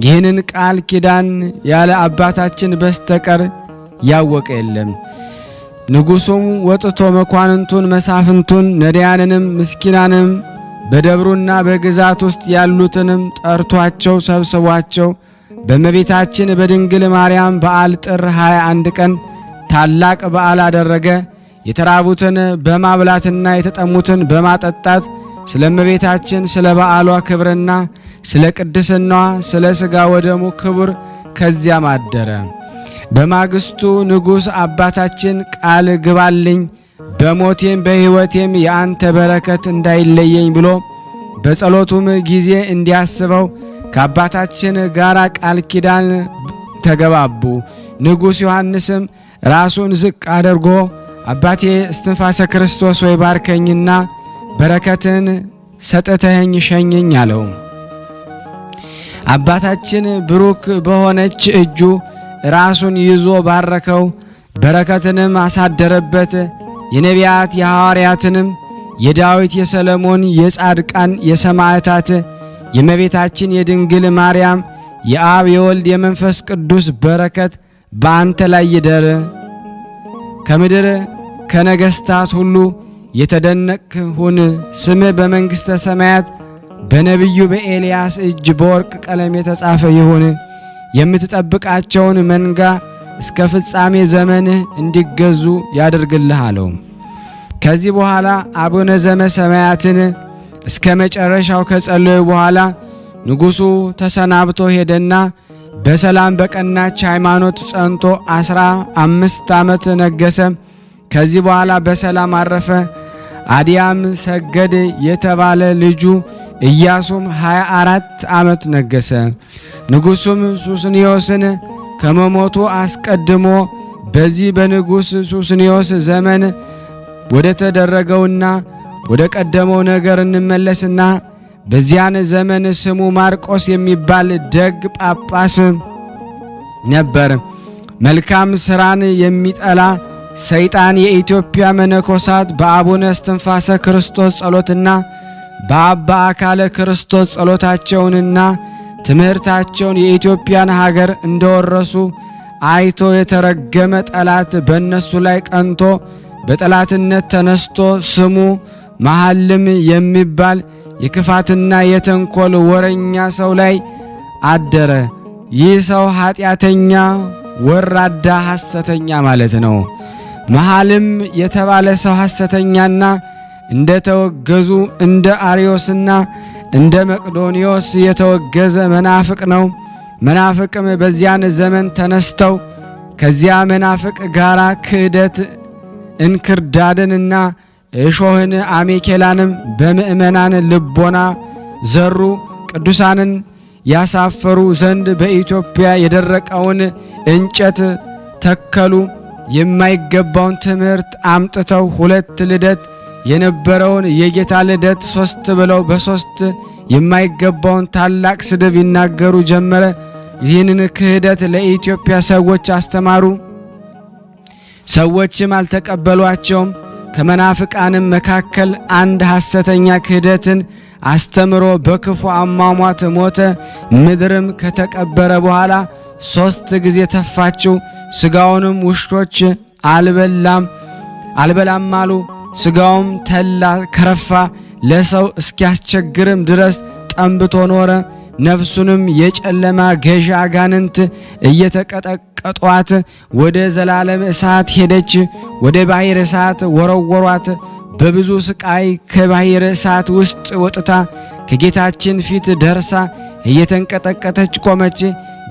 ይህንን ቃል ኪዳን ያለ አባታችን በስተቀር ያወቀ የለም። ንጉሡም ወጥቶ መኳንንቱን፣ መሳፍንቱን፣ ነዳያንንም ምስኪናንም በደብሩና በግዛት ውስጥ ያሉትንም ጠርቷቸው ሰብስቧቸው በእመቤታችን በድንግል ማርያም በዓል ጥር 21 ቀን ታላቅ በዓል አደረገ። የተራቡትን በማብላትና የተጠሙትን በማጠጣት ስለ እመቤታችን ስለ በዓሏ ክብርና ስለ ቅድስናዋ ስለ ሥጋ ወደሙ ክብር ከዚያም አደረ። በማግስቱ ንጉሥ አባታችን ቃል ግባልኝ በሞቴም በሕይወቴም የአንተ በረከት እንዳይለየኝ ብሎ በጸሎቱም ጊዜ እንዲያስበው ከአባታችን ጋር ቃል ኪዳን ተገባቡ። ንጉሥ ዮሐንስም ራሱን ዝቅ አድርጎ አባቴ እስትንፋሰ ክርስቶስ ወይ ባርከኝና በረከትን ሰጥተኸኝ ሸኘኝ አለው። አባታችን ብሩክ በሆነች እጁ ራሱን ይዞ ባረከው፣ በረከትንም አሳደረበት። የነቢያት የሐዋርያትንም የዳዊት የሰለሞን የጻድቃን የሰማዕታት የእመቤታችን የድንግል ማርያም የአብ የወልድ የመንፈስ ቅዱስ በረከት በአንተ ላይ ይደር። ከምድር ከነገሥታት ሁሉ የተደነቅህ ሁን። ስምህ በመንግሥተ ሰማያት በነቢዩ በኤልያስ እጅ በወርቅ ቀለም የተጻፈ ይሁን። የምትጠብቃቸውን መንጋ እስከ ፍጻሜ ዘመንህ እንዲገዙ ያደርግልህ አለው። ከዚህ በኋላ አቡነ ዘበሰማያትን እስከ መጨረሻው ከጸለዩ በኋላ ንጉሡ ተሰናብቶ ሄደና በሰላም በቀናች ሃይማኖት ጸንቶ 15 ዓመት ነገሰ። ከዚህ በኋላ በሰላም አረፈ። አዲያም ሰገድ የተባለ ልጁ ኢያሱም 24 ዓመት ነገሰ። ንጉሡም ሱስንዮስን ከመሞቱ አስቀድሞ በዚህ በንጉሥ ሱስንዮስ ዘመን ወደ ተደረገውና ወደ ቀደመው ነገር እንመለስና በዚያን ዘመን ስሙ ማርቆስ የሚባል ደግ ጳጳስ ነበር። መልካም ሥራን የሚጠላ ሰይጣን የኢትዮጵያ መነኮሳት በአቡነ እስትንፋሰ ክርስቶስ ጸሎትና በአባ አካለ ክርስቶስ ጸሎታቸውንና ትምህርታቸውን የኢትዮጵያን ሀገር እንደወረሱ አይቶ የተረገመ ጠላት በእነሱ ላይ ቀንቶ በጠላትነት ተነስቶ ስሙ መሐልም የሚባል የክፋትና የተንኮል ወረኛ ሰው ላይ አደረ። ይህ ሰው ኃጢአተኛ፣ ወራዳ፣ ሐሰተኛ ማለት ነው። መሐልም የተባለ ሰው ሐሰተኛና እንደ ተወገዙ እንደ አርዮስና እንደ መቅዶኒዮስ የተወገዘ መናፍቅ ነው። መናፍቅም በዚያን ዘመን ተነስተው ከዚያ መናፍቅ ጋራ ክህደት እንክርዳድንና እሾህን አሜኬላንም በምእመናን ልቦና ዘሩ። ቅዱሳንን ያሳፈሩ ዘንድ በኢትዮጵያ የደረቀውን እንጨት ተከሉ። የማይገባውን ትምህርት አምጥተው 2 ልደት የነበረውን የጌታ ልደት 3 ብለው በ3 የማይገባውን ታላቅ ስድብ ይናገሩ ጀመረ። ይህንን ክህደት ለኢትዮጵያ ሰዎች አስተማሩ። ሰዎችም አልተቀበሏቸውም። ከመናፍቃንም መካከል አንድ ሐሰተኛ ክህደትን አስተምሮ በክፉ አሟሟት ሞተ። ምድርም ከተቀበረ በኋላ 3 ጊዜ ተፋችው። ስጋውንም ውሾች አልበላም አሉ። ስጋውም ተላ ከረፋ፣ ለሰው እስኪያስቸግርም ድረስ ጠንብቶ ኖረ። ነፍሱንም የጨለማ ገዥ አጋንንት እየተቀጠቀጧት ወደ ዘላለም እሳት ሄደች። ወደ ባሕር እሳት ወረወሯት። በብዙ ስቃይ ከባሕር እሳት ውስጥ ወጥታ ከጌታችን ፊት ደርሳ እየተንቀጠቀጠች ቆመች።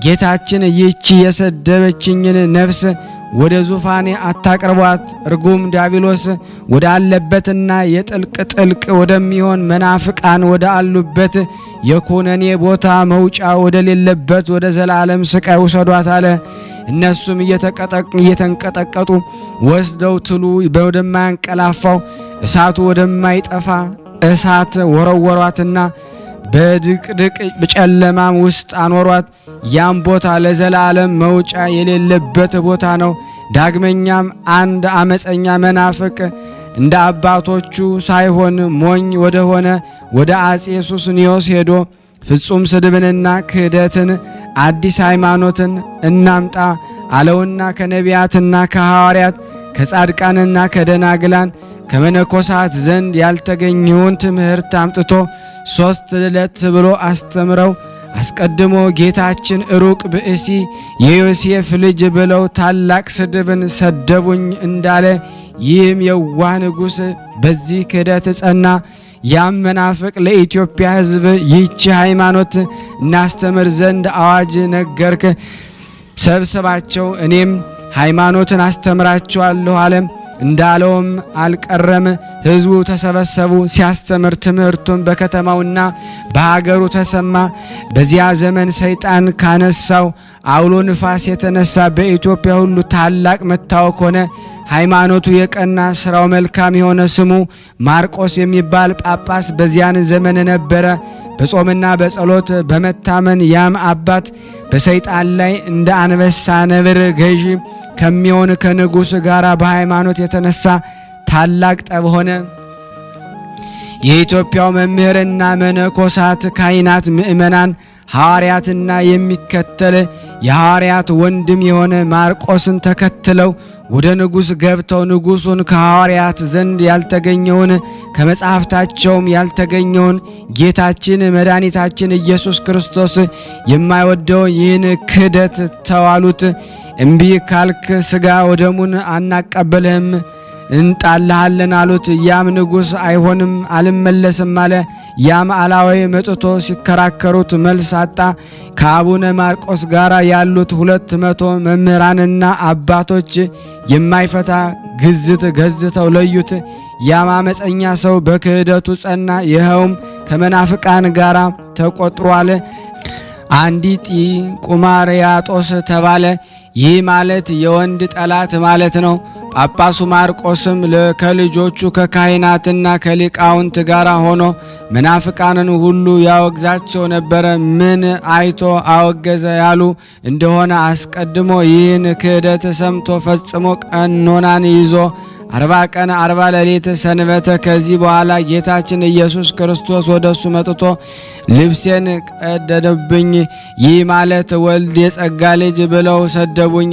ጌታችን ይህች የሰደበችኝን ነፍስ ወደ ዙፋኔ አታቅርቧት፣ እርጉም ዲያብሎስ ወደ አለበትና ጥልቅ ወደሚሆን መናፍቃን ወደ አሉበት የኮነኔ ቦታ መውጫ ወደ ሌለበት ወደ ዘላለም ስቃይ ውሰዷት አለ። እነሱም እየተንቀጠቀጡ ወስደው ትሉ ወደማያንቀላፋው እሳቱ ወደማይጠፋ እሳት ወረወሯትና በድቅድቅ በጨለማም ውስጥ አኖሯት። ያም ቦታ ለዘላለም መውጫ የሌለበት ቦታ ነው። ዳግመኛም አንድ አመፀኛ መናፍቅ እንደ አባቶቹ ሳይሆን ሞኝ ወደሆነ ወደ አጼ ሱስንዮስ ሄዶ ፍጹም ስድብንና ክህደትን አዲስ ሃይማኖትን እናምጣ አለውና ከነቢያትና ከሐዋርያት ከጻድቃንና ከደናግላን ከመነኮሳት ዘንድ ያልተገኘውን ትምህርት አምጥቶ 3 ዕለት ብሎ አስተምረው አስቀድሞ ጌታችን ሩቅ ብእሲ የዮሴፍ ልጅ ብለው ታላቅ ስድብን ሰደቡኝ እንዳለ ይህም የዋህ ንጉሥ በዚህ ክህደት ጸና። ያም መናፍቅ ለኢትዮጵያ ሕዝብ ይህች ሃይማኖት እናስተምር ዘንድ አዋጅ ነገርክ፣ ሰብስባቸው እኔም ሃይማኖትን አስተምራቸዋለሁ አለ። እንዳለውም አልቀረም። ሕዝቡ ተሰበሰቡ። ሲያስተምር ትምህርቱን በከተማውና በሀገሩ ተሰማ። በዚያ ዘመን ሰይጣን ካነሳው አውሎ ንፋስ የተነሳ በኢትዮጵያ ሁሉ ታላቅ መታወክ ሆነ። ሃይማኖቱ የቀና ስራው መልካም የሆነ ስሙ ማርቆስ የሚባል ጳጳስ በዚያን ዘመን ነበረ። በጾምና በጸሎት በመታመን ያም አባት በሰይጣን ላይ እንደ አንበሳ ነብር ገዢ ከሚሆን ከንጉሥ ጋር በሃይማኖት የተነሳ ታላቅ ጠብ ሆነ። የኢትዮጵያው መምህርና መነኮሳት፣ ካህናት፣ ምእመናን፣ ሐዋርያትና የሚከተል የሐዋርያት ወንድም የሆነ ማርቆስን ተከትለው ወደ ንጉሥ ገብተው ንጉሡን ከሐዋርያት ዘንድ ያልተገኘውን ከመጻሕፍታቸውም ያልተገኘውን ጌታችን መድኃኒታችን ኢየሱስ ክርስቶስ የማይወደውን ይህን ክህደት ተዋሉት። እምቢ ካልክ ሥጋ ወደሙን አናቀበልህም እንጣልሃለን አሉት። ያም ንጉሥ አይሆንም አልመለስም አለ። ያም አላዋይ መጥቶ ሲከራከሩት መልስ አጣ። ከአቡነ ማርቆስ ጋር ያሉት 200 መምህራንና አባቶች የማይፈታ ግዝት ገዝተው ለዩት። ያም አመፀኛ ሰው በክህደቱ ጸና። ይኸውም ከመናፍቃን ጋር ተቆጥሯል። አንዲት ቁማርያጦስ ተባለ። ይህ ማለት የወንድ ጠላት ማለት ነው። ጳጳሱ ማርቆስም ከልጆቹ ከካህናትና ከሊቃውንት ጋር ሆኖ መናፍቃንን ሁሉ ያወግዛቸው ነበረ። ምን አይቶ አወገዘ ያሉ እንደሆነ አስቀድሞ ይህን ክህደት ሰምቶ ፈጽሞ ቀኖናን ይዞ 40 ቀን 40 ሌሊት ሰንበተ። ከዚህ በኋላ ጌታችን ኢየሱስ ክርስቶስ ወደሱ መጥቶ ልብሴን ቀደደብኝ፣ ይህ ማለት ወልድ የጸጋ ልጅ ብለው ሰደቡኝ።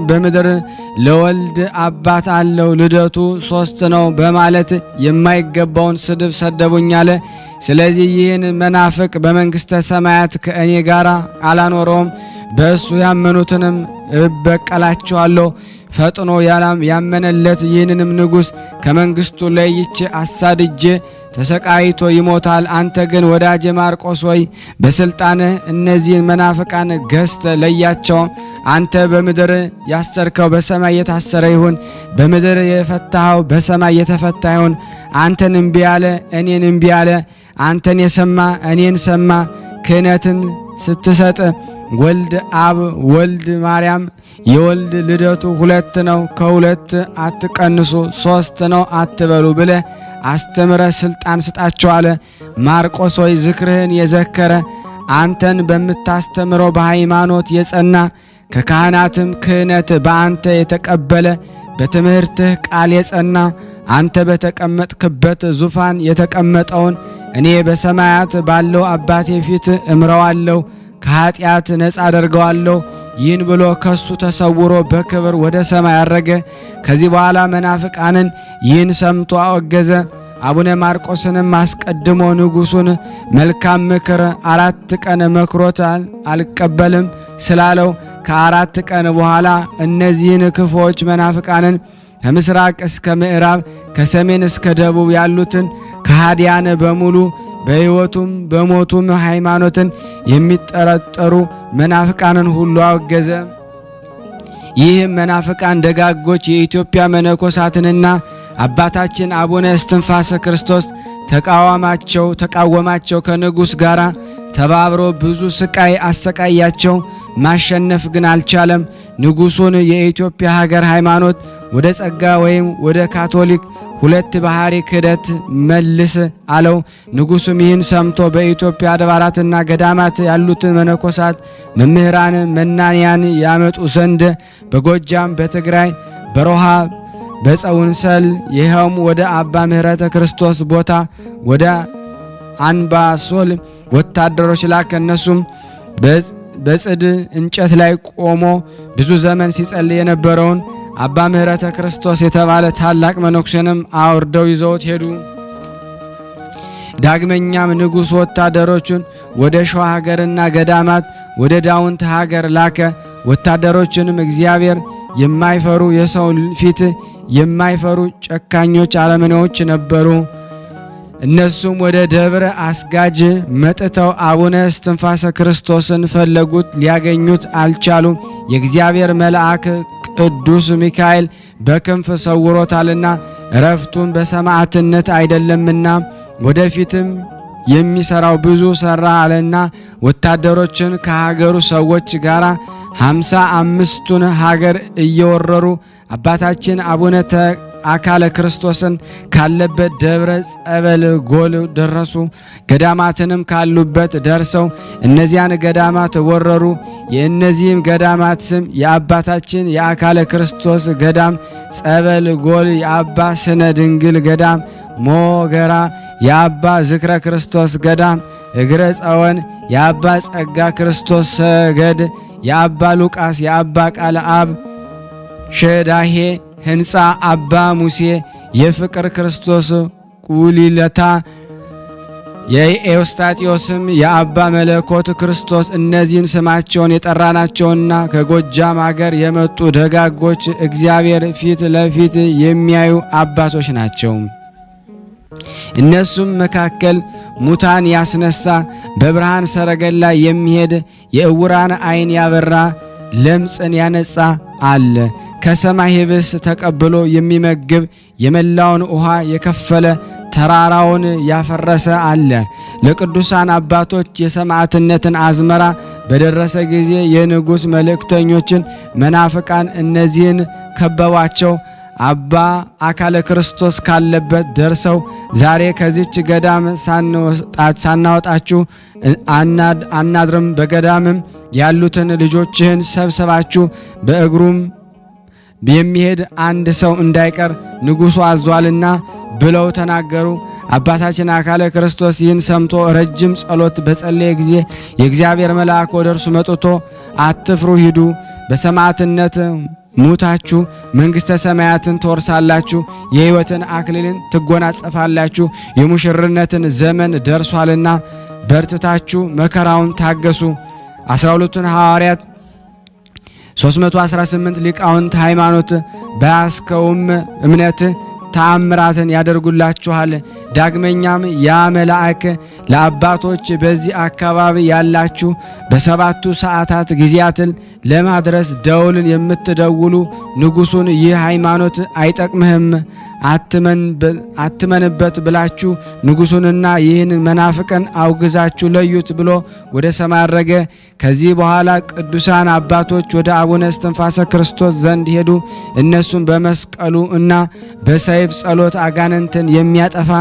በምድር ለወልድ አባት አለው፣ ልደቱ 3 ነው በማለት የማይገባውን ስድብ ሰደቡኝ አለ። ስለዚህ ይህን መናፍቅ በመንግሥተ ሰማያት ከእኔ ጋር አላኖረውም፣ በእሱ ያመኑትንም እበቀላቸዋለሁ። ፈጥኖ ያመነለት ይህንንም ንጉሥ ከመንግሥቱ ለይቼ አሳድጄ ተሰቃይቶ ይሞታል። አንተ ግን ወዳጄ ማርቆስ ሆይ በስልጣንህ እነዚህን መናፍቃን ገዝተ ለያቸው። አንተ በምድር ያሰርከው በሰማይ የታሰረ ይሁን፣ በምድር የፈታኸው በሰማይ የተፈታ ይሁን። አንተን እምቢ አለ እኔን እምቢ አለ፣ አንተን የሰማ እኔን ሰማ። ክህነትን ስትሰጥ ወልድ አብ ወልድ ማርያም የወልድ ልደቱ 2 ነው፣ ከ2 አትቀንሱ፣ 3 ነው አትበሉ ብለ አስተምረ ስልጣን ስጣቸው አለ። ማርቆስ ሆይ ዝክርህን የዘከረ አንተን በምታስተምረው በሃይማኖት የጸና ከካህናትም ክህነት በአንተ የተቀበለ በትምህርትህ ቃል የጸና አንተ በተቀመጥክበት ዙፋን የተቀመጠውን እኔ በሰማያት ባለው አባቴ ፊት እምረዋለሁ፣ ከኃጢአት ነፃ አደርገዋለሁ። ይህን ብሎ ከሱ ተሰውሮ በክብር ወደ ሰማይ አረገ። ከዚህ በኋላ መናፍቃንን ይህን ሰምቶ አወገዘ። አቡነ ማርቆስንም አስቀድሞ ንጉሡን መልካም ምክር 4 ቀን መክሮታል፣ አልቀበልም ስላለው ከ4 ቀን በኋላ እነዚህን ክፉዎች መናፍቃንን ከምስራቅ እስከ ምዕራብ ከሰሜን እስከ ደቡብ ያሉትን ከሃዲያን በሙሉ በሕይወቱም በሞቱም ሃይማኖትን የሚጠረጠሩ መናፍቃንን ሁሉ አወገዘ። ይህም መናፍቃን ደጋጎች የኢትዮጵያ መነኮሳትንና አባታችን አቡነ እስትንፋሰ ክርስቶስ ተቃወማቸው። ከንጉሥ ጋር ተባብሮ ብዙ ስቃይ አሰቃያቸው። ማሸነፍ ግን አልቻለም። ንጉሡን የኢትዮጵያ ሀገር ሃይማኖት ወደ ጸጋ ወይም ወደ ካቶሊክ 2 ባህሪ ክህደት መልስ አለው። ንጉሡም ይህን ሰምቶ በኢትዮጵያ አድባራትና ገዳማት ያሉትን መነኮሳት መምህራን መናንያን ያመጡ ዘንድ በጎጃም፣ በትግራይ፣ በሮሃ፣ በፀውንሰል ይኸውም ወደ አባ ምህረተ ክርስቶስ ቦታ ወደ አንባሶል ወታደሮች ላከ። እነሱም በጽድ እንጨት ላይ ቆሞ ብዙ ዘመን ሲጸልይ የነበረውን አባ ምህረተ ክርስቶስ የተባለ ታላቅ መነኩሴንም አውርደው ይዘውት ሄዱ። ዳግመኛም ንጉሥ ወታደሮቹን ወደ ሸዋ ሀገርና ገዳማት ወደ ዳውንት ሀገር ላከ። ወታደሮቹንም እግዚአብሔር የማይፈሩ የሰው ፊት የማይፈሩ ጨካኞች አለመኔዎች ነበሩ። እነሱም ወደ ደብረ አስጋጅ መጥተው አቡነ እስትንፋሰ ክርስቶስን ፈለጉት፣ ሊያገኙት አልቻሉም። የእግዚአብሔር መልአክ ቅዱስ ሚካኤል በክንፍ ሰውሮታልና እረፍቱን በሰማዕትነት አይደለምና ወደፊትም የሚሰራው ብዙ ሰራ አለና ወታደሮችን ከሀገሩ ሰዎች ጋር 55ቱን ሀገር እየወረሩ አባታችን አቡነ አካለ ክርስቶስን ካለበት ደብረ ጸበል ጎል ደረሱ። ገዳማትንም ካሉበት ደርሰው እነዚያን ገዳማት ወረሩ። የእነዚህም ገዳማት ስም የአባታችን የአካለ ክርስቶስ ገዳም ጸበል ጎል፣ የአባ ስነ ድንግል ገዳም ሞገራ፣ የአባ ዝክረ ክርስቶስ ገዳም እግረ ጸወን፣ የአባ ጸጋ ክርስቶስ ሰገድ፣ የአባ ሉቃስ፣ የአባ ቃለ አብ ሸዳሄ ህንፃ፣ አባ ሙሴ፣ የፍቅር ክርስቶስ ቁሊለታ፣ የኤዎስጣቴዎስም የአባ መለኮት ክርስቶስ። እነዚህን ስማቸውን የጠራናቸውና ከጎጃም አገር የመጡ ደጋጎች እግዚአብሔር ፊት ለፊት የሚያዩ አባቶች ናቸው። እነሱም መካከል ሙታን ያስነሳ፣ በብርሃን ሰረገላ የሚሄድ፣ የእውራን ዓይን ያበራ፣ ለምጽን ያነጻ አለ። ከሰማይ ህብስ ተቀብሎ የሚመግብ፣ የመላውን ውሃ የከፈለ፣ ተራራውን ያፈረሰ አለ። ለቅዱሳን አባቶች የሰማዕትነትን አዝመራ በደረሰ ጊዜ የንጉሥ መልእክተኞችን መናፍቃን እነዚህን ከበቧቸው። አባ አካለ ክርስቶስ ካለበት ደርሰው ዛሬ ከዚች ገዳም ሳናወጣችሁ አናድርም፣ በገዳምም ያሉትን ልጆችህን ሰብሰባችሁ በእግሩም የሚሄድ አንድ ሰው እንዳይቀር ንጉሡ አዟልና ብለው ተናገሩ። አባታችን አካለ ክርስቶስ ይህን ሰምቶ ረጅም ጸሎት በጸለየ ጊዜ የእግዚአብሔር መልአክ ወደ እርሱ መጥቶ አትፍሩ፣ ሂዱ፣ በሰማዕትነት ሙታችሁ መንግሥተ ሰማያትን ትወርሳላችሁ፣ የሕይወትን አክሊልን ትጎናጸፋላችሁ፣ የሙሽርነትን ዘመን ደርሷልና በርትታችሁ መከራውን ታገሱ። 12ቱን ሐዋርያት 318 ሊቃውንት ሃይማኖት በያስከውም እምነት ተአምራትን ያደርጉላችኋል። ዳግመኛም ያ መልአክ ለአባቶች በዚህ አካባቢ ያላችሁ በሰባቱ ሰዓታት ጊዜያትን ለማድረስ ደውልን የምትደውሉ ንጉሡን ይህ ሃይማኖት አይጠቅምህም አትመንበት ብላችሁ ንጉሡንና ይህን መናፍቅን አውግዛችሁ ለዩት ብሎ ወደ ሰማይ አረገ። ከዚህ በኋላ ቅዱሳን አባቶች ወደ አቡነ እስትንፋሰ ክርስቶስ ዘንድ ሄዱ። እነሱም በመስቀሉ እና በሰይፍ ጸሎት አጋንንትን የሚያጠፋ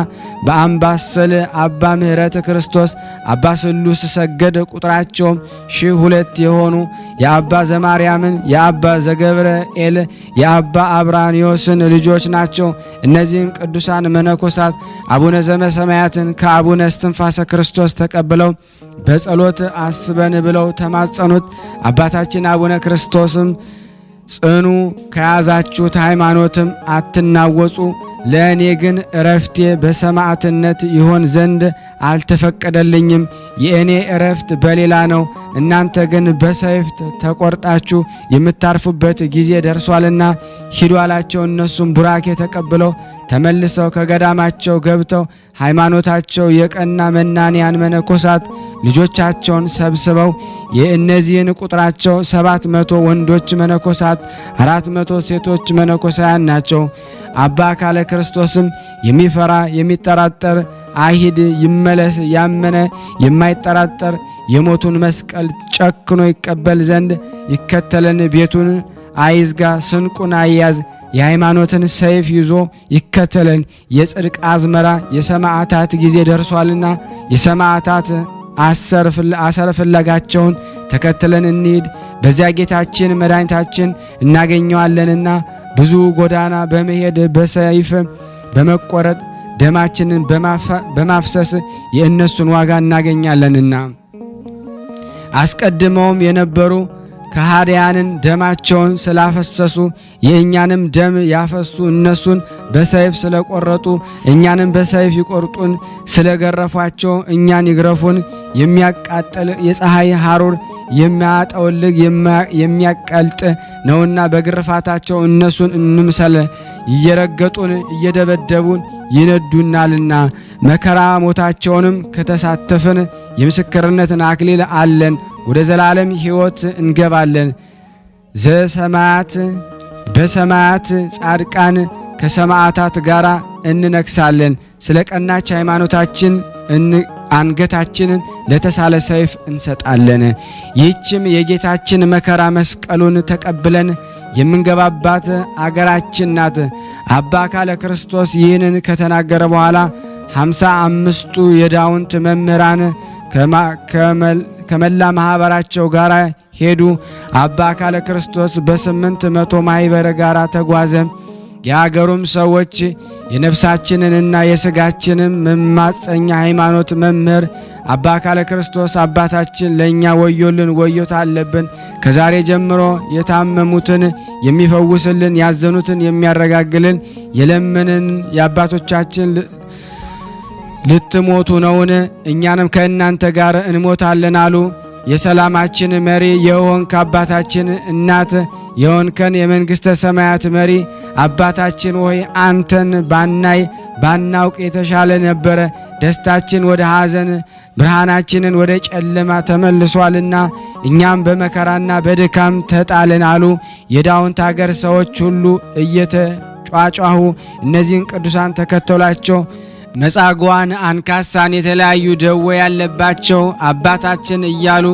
በአምባሰል አባ ምህረት ክርስቶስ፣ አባ ስሉስ ሰገድ፣ ቁጥራቸውም 1200 የሆኑ የአባ ዘማርያምን፣ የአባ ዘገብርኤል፣ የአባ አብራኒዮስን ልጆች ናቸው። እነዚህም ቅዱሳን መነኮሳት አቡነ ዘበሰማያትን ከአቡነ እስትንፋሰ ክርስቶስ ተቀብለው በጸሎት አስበን ብለው ተማጸኑት። አባታችን አቡነ ክርስቶስም ጽኑ፣ ከያዛችሁት ሃይማኖትም አትናወጹ፣ ለእኔ ግን እረፍቴ በሰማዕትነት ይሆን ዘንድ አልተፈቀደልኝም። የእኔ እረፍት በሌላ ነው። እናንተ ግን በሰይፍ ተቆርጣችሁ የምታርፉበት ጊዜ ደርሷልና ሂዱ አላቸው። እነሱም ቡራኬ ተቀብለው ተመልሰው ከገዳማቸው ገብተው ሃይማኖታቸው የቀና መናንያን መነኮሳት ልጆቻቸውን ሰብስበው የእነዚህን ቁጥራቸው 700 ወንዶች መነኮሳት 400 ሴቶች መነኮሳያን ናቸው። አባ አካለ ክርስቶስም የሚፈራ የሚጠራጠር አይሂድ ይመለስ፣ ያመነ የማይጠራጠር የሞቱን መስቀል ጨክኖ ይቀበል ዘንድ ይከተለን፣ ቤቱን አይዝጋ፣ ስንቁን አያዝ፣ የሃይማኖትን ሰይፍ ይዞ ይከተለን። የጽድቅ አዝመራ የሰማዕታት ጊዜ ደርሷልና የሰማዕታት አሰር ፍለጋቸውን ተከትለን እንሂድ። በዚያ ጌታችን መድኃኒታችን እናገኘዋለንና ብዙ ጎዳና በመሄድ በሰይፍ በመቆረጥ ደማችንን በማፍሰስ የእነሱን ዋጋ እናገኛለንና። አስቀድመውም የነበሩ ከሃዲያንን ደማቸውን ስላፈሰሱ የእኛንም ደም ያፈሱ እነሱን በሰይፍ ስለቆረጡ እኛንም በሰይፍ ይቆርጡን፣ ስለገረፏቸው እኛን ይግረፉን። የሚያቃጥል የፀሐይ ሐሩር የሚያጠወልግ የሚያቀልጥ ነውና በግርፋታቸው እነሱን እንምሰል። እየረገጡን እየደበደቡን ይነዱናልና መከራ ሞታቸውንም ከተሳተፍን የምስክርነትን አክሊል አለን፣ ወደ ዘላለም ሕይወት እንገባለን። ዘሰማያት በሰማያት ጻድቃን ከሰማዕታት ጋር እንነግሳለን። ስለ ቀናች ሃይማኖታችን አንገታችንን ለተሳለ ሰይፍ እንሰጣለን። ይህችም የጌታችን መከራ መስቀሉን ተቀብለን የምንገባባት አገራችን ናት። አባ አካለ ክርስቶስ ይህንን ከተናገረ በኋላ 55ቱ የዳውንት መምህራን ከመላ ማህበራቸው ጋር ሄዱ። አባ አካለ ክርስቶስ በ800 ማህበር ጋር ተጓዘ። የአገሩም ሰዎች የነፍሳችንንና የሥጋችንን መማፀኛ ሃይማኖት መምህር አባ አካለ ክርስቶስ አባታችን ለእኛ ወዮልን ወዮታ አለብን። ከዛሬ ጀምሮ የታመሙትን የሚፈውስልን፣ ያዘኑትን የሚያረጋግልን፣ የለመንን የአባቶቻችን ልትሞቱ ነውን? እኛንም ከእናንተ ጋር እንሞታለን አሉ። የሰላማችን መሪ የሆንክ አባታችን እናት የሆንከን የመንግሥተ ሰማያት መሪ አባታችን ሆይ አንተን ባናውቅ የተሻለ ነበረ። ደስታችን ወደ ሐዘን፣ ብርሃናችንን ወደ ጨለማ ተመልሷልና እኛም በመከራና በድካም ተጣልን አሉ። የዳውንት አገር ሰዎች ሁሉ እየተጫጫሁ እነዚህን ቅዱሳን ተከተሏቸው። መጻጓን፣ አንካሳን፣ የተለያዩ ደዌ ያለባቸው አባታችን እያሉ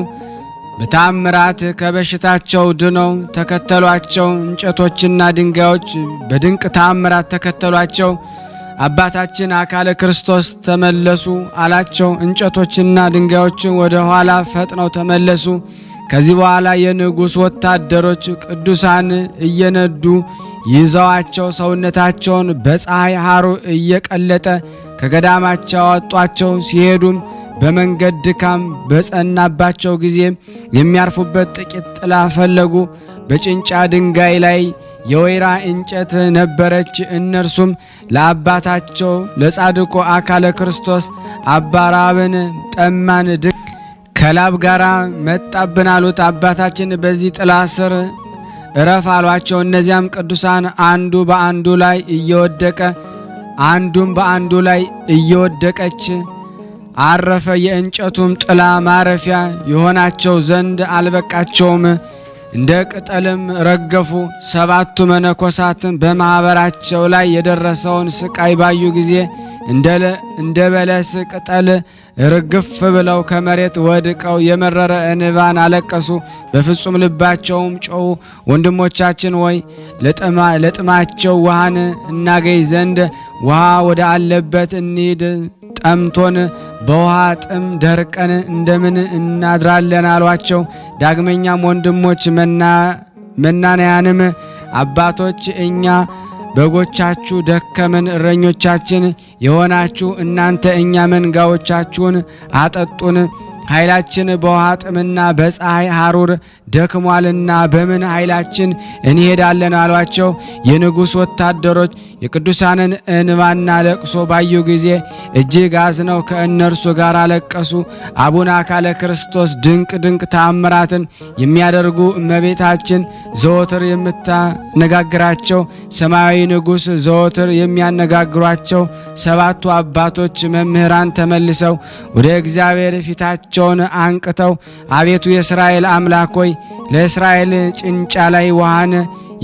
በታምራት ከበሽታቸው ድነው ተከተሏቸው። እንጨቶችና ድንጋዮች በድንቅ ታምራት ተከተሏቸው። አባታችን አካለ ክርስቶስ ተመለሱ አላቸው። እንጨቶችና ድንጋዮችን ወደ ኋላ ፈጥነው ተመለሱ። ከዚህ በኋላ የንጉሥ ወታደሮች ቅዱሳን እየነዱ ይዘዋቸው ሰውነታቸውን በፀሐይ ሐሩር እየቀለጠ ከገዳማቸው አወጧቸው። ሲሄዱም በመንገድ ድካም በጸናባቸው ጊዜ የሚያርፉበት ጥቂት ጥላ ፈለጉ። በጭንጫ ድንጋይ ላይ የወይራ እንጨት ነበረች። እነርሱም ለአባታቸው ለጻድቁ አካለ ክርስቶስ አባራብን ጠማን፣ ከላብ ጋር መጣብን አሉት። አባታችን በዚህ ጥላ ስር እረፍ አሏቸው። እነዚያም ቅዱሳን አንዱ በአንዱ ላይ እየወደቀ አንዱም በአንዱ ላይ እየወደቀች አረፈ። የእንጨቱም ጥላ ማረፊያ የሆናቸው ዘንድ አልበቃቸውም፣ እንደ ቅጠልም ረገፉ። 7ቱ መነኮሳትም በማኅበራቸው ላይ የደረሰውን ስቃይ ባዩ ጊዜ እንደ በለስ ቅጠል ርግፍ ብለው ከመሬት ወድቀው የመረረ እንባን አለቀሱ። በፍጹም ልባቸውም ጮኹ፣ ወንድሞቻችን ሆይ ለጥማቸው ውሃን እናገኝ ዘንድ ውሃ ወደ አለበት እንሂድ። ጠምቶን በውሃ ጥም ደርቀን እንደምን እናድራለን አሏቸው። ዳግመኛም ወንድሞች መናንያንም አባቶች እኛ በጎቻችሁ ደከመን፣ እረኞቻችን የሆናችሁ እናንተ እኛ መንጋዎቻችሁን አጠጡን። ኃይላችን በውሃ ጥምና በፀሐይ ሐሩር ደክሟልና በምን ኃይላችን እንሄዳለን አሏቸው። የንጉሥ ወታደሮች የቅዱሳንን እንባና ለቅሶ ባዩ ጊዜ እጅግ አዝነው ከእነርሱ ጋር አለቀሱ። አቡነ አካለ ክርስቶስ ድንቅ ድንቅ ተአምራትን የሚያደርጉ እመቤታችን ዘወትር የምታነጋግራቸው፣ ሰማያዊ ንጉሥ ዘወትር የሚያነጋግሯቸው 7ቱ አባቶች መምህራን ተመልሰው ወደ እግዚአብሔር ፊታቸውን አንቅተው አቤቱ የእስራኤል አምላክ ሆይ ለእስራኤል ጭንጫ ላይ ውሃን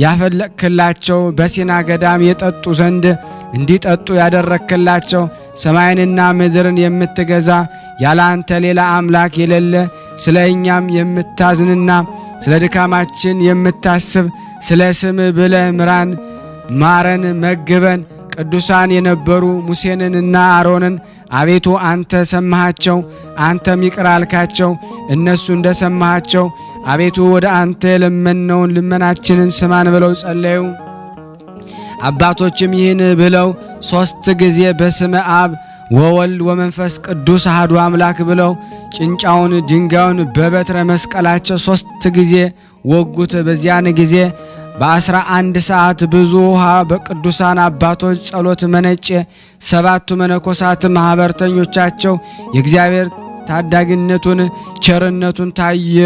ያፈለቅክላቸው በሲና ገዳም የጠጡ ዘንድ እንዲጠጡ ያደረክላቸው ሰማይንና ምድርን የምትገዛ ያለ አንተ ሌላ አምላክ የሌለ ስለ እኛም የምታዝንና ስለ ድካማችን የምታስብ ስለ ስም ብለህ ምራን፣ ማረን፣ መግበን። ቅዱሳን የነበሩ ሙሴንና አሮንን አቤቱ አንተ ሰማሃቸው፣ አንተም ይቅር አልካቸው። እነሱ እንደሰማሃቸው አቤቱ ወደ አንተ የለመነውን ልመናችንን ስማን ብለው ጸለዩ። አባቶችም ይህን ብለው 3 ጊዜ በስመ አብ ወወልድ ወመንፈስ ቅዱስ አሐዱ አምላክ ብለው ጭንጫውን ድንጋዩን በበትረ መስቀላቸው 3 ጊዜ ወጉት። በዚያን ጊዜ በ11 ሰዓት ብዙ ውሃ በቅዱሳን አባቶች ጸሎት መነጨ። 7ቱ መነኮሳት ማኅበርተኞቻቸው የእግዚአብሔር ታዳጊነቱን ቸርነቱን ታየ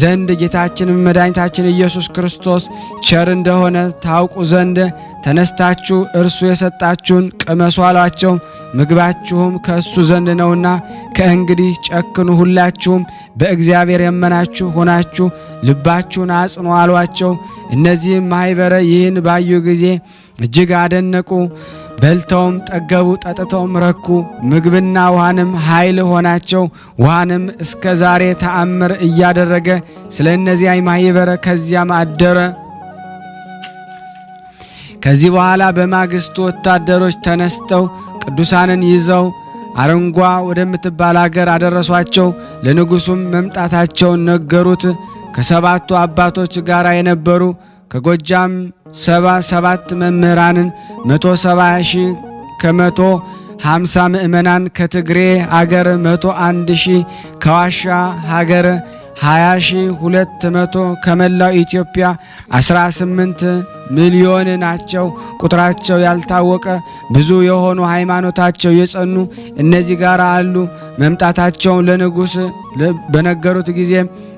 ዘንድ ጌታችን መድኃኒታችን ኢየሱስ ክርስቶስ ቸር እንደሆነ ታውቁ ዘንድ ተነስታችሁ እርሱ የሰጣችሁን ቅመሱ አሏቸው። ምግባችሁም ከእሱ ዘንድ ነውና ከእንግዲህ ጨክኑ፣ ሁላችሁም በእግዚአብሔር የመናችሁ ሆናችሁ ልባችሁን አጽኑ አሏቸው። እነዚህም ማኅበረ ይህን ባዩ ጊዜ እጅግ አደነቁ። በልተውም ጠገቡ፣ ጠጥተውም ረኩ። ምግብና ውሃንም ኃይል ሆናቸው። ውሃንም እስከ ዛሬ ተአምር እያደረገ ስለ እነዚያ ማኅበረ ከዚያም አደረ። ከዚህ በኋላ በማግስቱ ወታደሮች ተነስተው ቅዱሳንን ይዘው አረንጓ ወደምትባል አገር አደረሷቸው። ለንጉሡም መምጣታቸውን ነገሩት። ከሰባቱ አባቶች ጋር የነበሩ ከጎጃም 77 መምህራንን 170,000 ከ150 ምእመናን ከትግሬ አገር 101,000 ከዋሻ ሀገር 20,200 ከመላው ኢትዮጵያ 18 ሚሊዮን ናቸው። ቁጥራቸው ያልታወቀ ብዙ የሆኑ ሃይማኖታቸው የጸኑ እነዚህ ጋር አሉ። መምጣታቸውን ለንጉሥ በነገሩት ጊዜ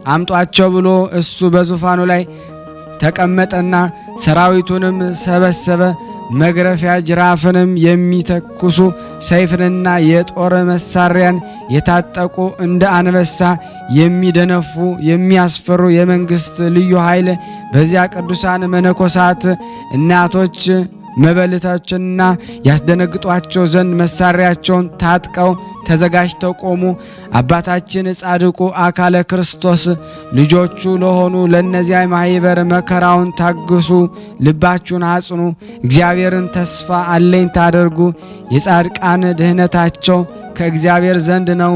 አምጧቸው ብሎ እሱ በዙፋኑ ላይ ተቀመጠና ሰራዊቱንም ሰበሰበ። መግረፊያ ጅራፍንም የሚተኩሱ ሰይፍንና የጦር መሳሪያን የታጠቁ እንደ አንበሳ የሚደነፉ የሚያስፈሩ የመንግስት ልዩ ኃይል በዚያ ቅዱሳን መነኮሳት እናቶች መበለቶችና ያስደነግጧቸው ዘንድ መሳሪያቸውን ታጥቀው ተዘጋጅተው ቆሙ። አባታችን ጻድቁ አካለ ክርስቶስ ልጆቹ ለሆኑ ለነዚያ ማኅበር መከራውን ታግሱ፣ ልባችሁን አጽኑ፣ እግዚአብሔርን ተስፋ አለኝ ታደርጉ። የጻድቃን ድህነታቸው ከእግዚአብሔር ዘንድ ነው።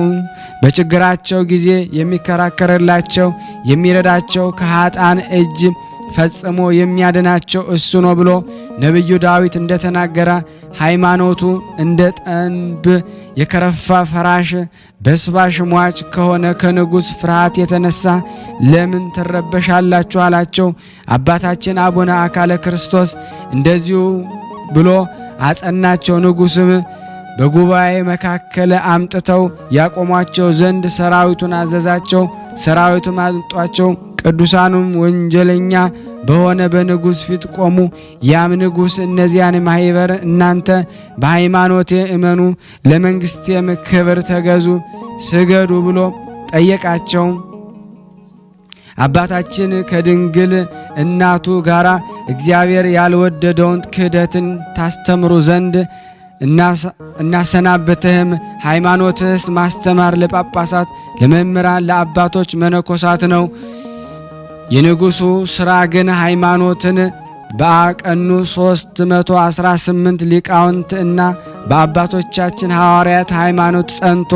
በችግራቸው ጊዜ የሚከራከርላቸው የሚረዳቸው ከኃጥአን እጅ ፈጽሞ የሚያድናቸው እሱ ነው ብሎ ነቢዩ ዳዊት እንደተናገረ ሃይማኖቱ እንደ ጠንብ የከረፋ ፈራሽ በስባሽ ሟች ከሆነ ከንጉሥ ፍርሃት የተነሳ ለምን ትረበሻላችሁ አላቸው። አባታችን አቡነ አካለ ክርስቶስ እንደዚሁ ብሎ አጸናቸው። ንጉሥም በጉባኤ መካከል አምጥተው ያቆሟቸው ዘንድ ሰራዊቱን አዘዛቸው። ሰራዊቱም አምጧቸው። ቅዱሳኑም ወንጀለኛ በሆነ በንጉሥ ፊት ቆሙ። ያም ንጉሥ እነዚያን ማኅበር እናንተ በሃይማኖቴ እመኑ፣ ለመንግሥቴም ክብር ተገዙ፣ ስገዱ ብሎ ጠየቃቸው። አባታችን ከድንግል እናቱ ጋራ እግዚአብሔር ያልወደደውን ክህደትን ታስተምሩ ዘንድ እናሰናብትህም። ሃይማኖትስ ማስተማር ለጳጳሳት፣ ለመምህራን፣ ለአባቶች መነኮሳት ነው። የንጉሡ ሥራ ግን ሃይማኖትን በአቀኑ 318 ሊቃውንት እና በአባቶቻችን ሐዋርያት ሃይማኖት ጸንቶ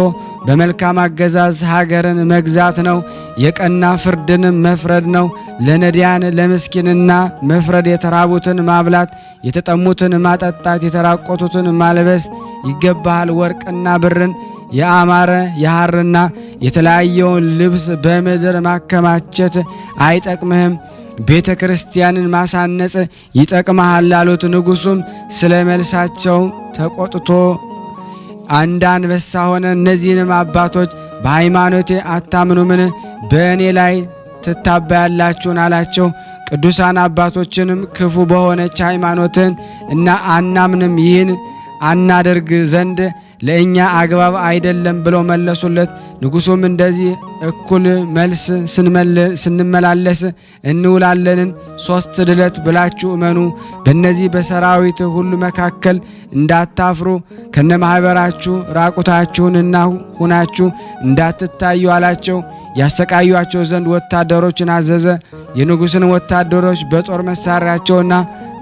በመልካም አገዛዝ ሀገርን መግዛት ነው። የቀና ፍርድን መፍረድ ነው። ለነዳያን ለምስኪንና መፍረድ፣ የተራቡትን ማብላት፣ የተጠሙትን ማጠጣት፣ የተራቆቱትን ማልበስ ይገባሃል። ወርቅና ብርን የአማረ የሐርና የተለያየውን ልብስ በምድር ማከማቸት አይጠቅምህም፣ ቤተ ክርስቲያንን ማሳነጽ ይጠቅመሃል አሉት። ንጉሡም ስለ መልሳቸው ተቆጥቶ አንድ አንበሳ ሆነ። እነዚህንም አባቶች በሃይማኖቴ አታምኑምን? በእኔ ላይ ትታበያላችሁን አላቸው። ቅዱሳን አባቶችንም ክፉ በሆነች ሃይማኖትን እና አናምንም፣ ይህን አናደርግ ዘንድ ለእኛ አግባብ አይደለም ብለው መለሱለት። ንጉሡም እንደዚህ እኩል መልስ ስንመላለስ እንውላለንን? 3 ድለት ብላችሁ እመኑ። በእነዚህ በሰራዊት ሁሉ መካከል እንዳታፍሩ፣ ከነማኅበራችሁ ራቁታችሁንና ሁናችሁ እንዳትታዩ አላቸው። ያሰቃዩአቸው ዘንድ ወታደሮችን አዘዘ። የንጉሥን ወታደሮች በጦር መሳሪያቸውና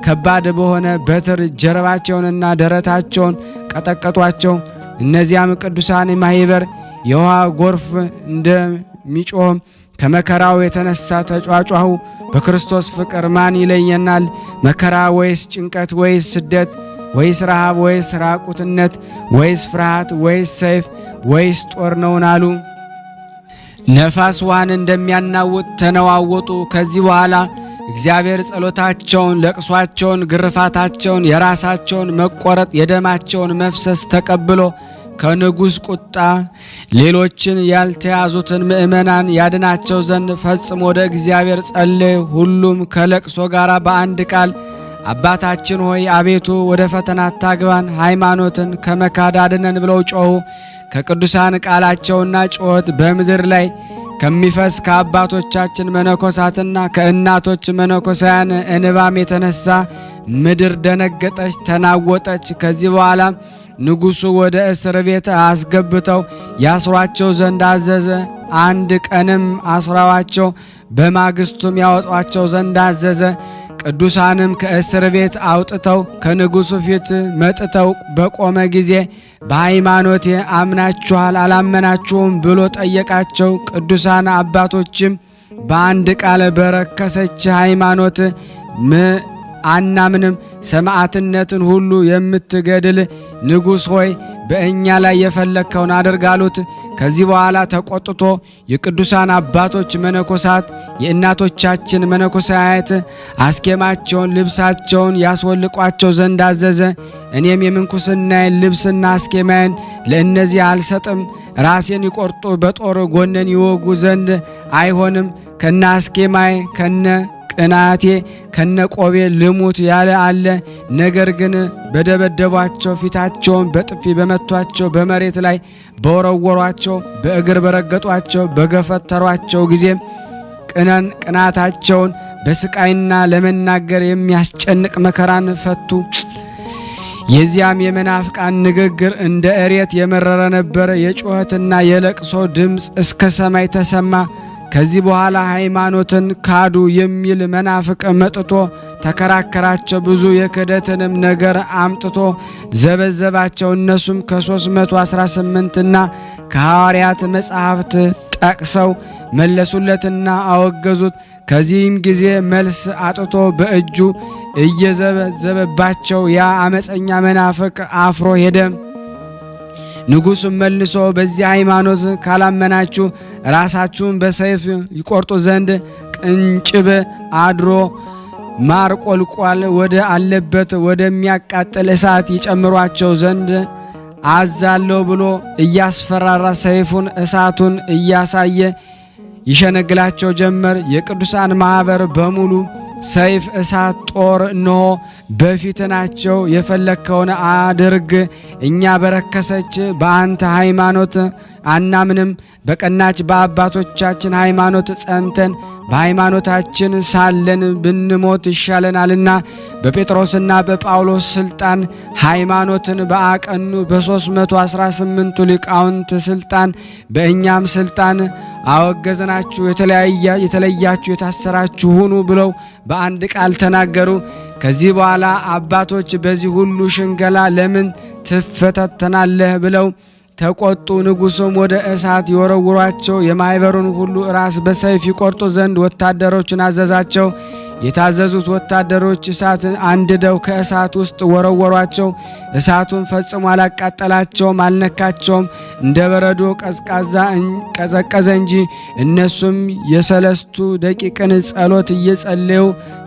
ከባድ በሆነ በትር ጀርባቸውንና ደረታቸውን ቀጠቀጧቸው። እነዚያም ቅዱሳን ማኅበር የውሃ ጎርፍ እንደሚጮህ ከመከራው የተነሳ ተጫጫሁ። በክርስቶስ ፍቅር ማን ይለየናል? መከራ ወይስ ጭንቀት ወይስ ስደት ወይስ ረሃብ ወይስ ራቁትነት ወይስ ፍርሃት ወይስ ሰይፍ ወይስ ጦር ነውን አሉ። ነፋስ ውሃን እንደሚያናውጥ ተነዋወጡ። ከዚህ በኋላ እግዚአብሔር ጸሎታቸውን፣ ለቅሷቸውን፣ ግርፋታቸውን፣ የራሳቸውን መቆረጥ፣ የደማቸውን መፍሰስ ተቀብሎ ከንጉሥ ቁጣ ሌሎችን ያልተያዙትን ምእመናን ያድናቸው ዘንድ ፈጽሞ ወደ እግዚአብሔር ጸለየ። ሁሉም ከለቅሶ ጋር በአንድ ቃል አባታችን ሆይ አቤቱ ወደ ፈተና አታግባን፣ ሃይማኖትን ከመካድ አድነን ብለው ጮኹ። ከቅዱሳን ቃላቸውና ጩኸት በምድር ላይ ከሚፈስ ከአባቶቻችን መነኮሳትና ከእናቶች መነኮሳያን እንባም የተነሳ ምድር ደነገጠች፣ ተናወጠች። ከዚህ በኋላ ንጉሡ ወደ እስር ቤት አስገብተው ያስሯቸው ዘንድ አዘዘ። አንድ ቀንም አስረዋቸው በማግስቱም ያወጧቸው ዘንድ አዘዘ። ቅዱሳንም ከእስር ቤት አውጥተው ከንጉሡ ፊት መጥተው በቆመ ጊዜ በሃይማኖቴ አምናችኋል አላመናችሁም ብሎ ጠየቃቸው። ቅዱሳን አባቶችም በአንድ ቃል በረከሰች ሃይማኖት አናምንም፣ ሰማዕትነትን ሁሉ የምትገድል ንጉሥ ሆይ በእኛ ላይ የፈለከውን አድርግ አሉት። ከዚህ በኋላ ተቆጥቶ የቅዱሳን አባቶች መነኮሳት የእናቶቻችን መነኮሳያት አስኬማቸውን ልብሳቸውን ያስወልቋቸው ዘንድ አዘዘ። እኔም የምንኩስናዬን ልብስና አስኬማዬን ለእነዚህ አልሰጥም፣ ራሴን ይቆርጡ በጦር ጎነን ይወጉ ዘንድ አይሆንም፣ ከነ አስኬማዬ ከነ ቅናቴ ከነቆቤ ልሙት ያለ አለ። ነገር ግን በደበደቧቸው፣ ፊታቸውን በጥፊ በመቷቸው፣ በመሬት ላይ በወረወሯቸው፣ በእግር በረገጧቸው፣ በገፈተሯቸው ጊዜ ቅናታቸውን በስቃይና ለመናገር የሚያስጨንቅ መከራን ፈቱ። የዚያም የመናፍቃን ንግግር እንደ እሬት የመረረ ነበር። የጩኸትና የለቅሶ ድምፅ እስከ ሰማይ ተሰማ። ከዚህ በኋላ ሃይማኖትን ካዱ የሚል መናፍቅ መጥቶ ተከራከራቸው። ብዙ የክደትንም ነገር አምጥቶ ዘበዘባቸው። እነሱም ከ318 እና ከሐዋርያት መጻሕፍት ጠቅሰው መለሱለትና አወገዙት። ከዚህም ጊዜ መልስ አጥቶ በእጁ እየዘበዘበባቸው ያ አመፀኛ መናፍቅ አፍሮ ሄደ። ንጉሡም መልሶ በዚህ ሃይማኖት ካላመናችሁ ራሳችሁን በሰይፍ ይቆርጡ ዘንድ ቅንጭብ አድሮ ማር ቆልቋል ወደ አለበት ወደሚያቃጥል እሳት ይጨምሯቸው ዘንድ አዛለሁ ብሎ እያስፈራራ ሰይፉን እሳቱን እያሳየ ይሸነግላቸው ጀመር። የቅዱሳን ማኅበር በሙሉ ሰይፍ፣ እሳት፣ ጦር እነሆ በፊት ናቸው፣ የፈለከውን አድርግ፣ እኛ በረከሰች በአንተ ሃይማኖት አናምንም፣ በቀናች በአባቶቻችን ሃይማኖት ጸንተን በሃይማኖታችን ሳለን ብንሞት ይሻለናልና በጴጥሮስና በጳውሎስ ስልጣን ሃይማኖትን በአቀኑ በ318ቱ ሊቃውንት ስልጣን በእኛም ስልጣን አወገዝናችሁ፣ የተለያችሁ የታሰራችሁ ሁኑ ብለው በአንድ ቃል ተናገሩ። ከዚህ በኋላ አባቶች በዚህ ሁሉ ሽንገላ ለምን ትፈተተናለህ ብለው ተቆጡ። ንጉሡም ወደ እሳት ይወረውሯቸው፣ የማኅበሩን ሁሉ ራስ በሰይፍ ይቆርጡ ዘንድ ወታደሮችን አዘዛቸው። የታዘዙት ወታደሮች እሳትን አንድደው ከእሳት ውስጥ ወረወሯቸው። እሳቱን ፈጽሞ አላቃጠላቸውም፣ አልነካቸውም። እንደ በረዶ ቀዘቀዘ እንጂ። እነሱም የሰለስቱ ደቂቅን ጸሎት እየጸለዩ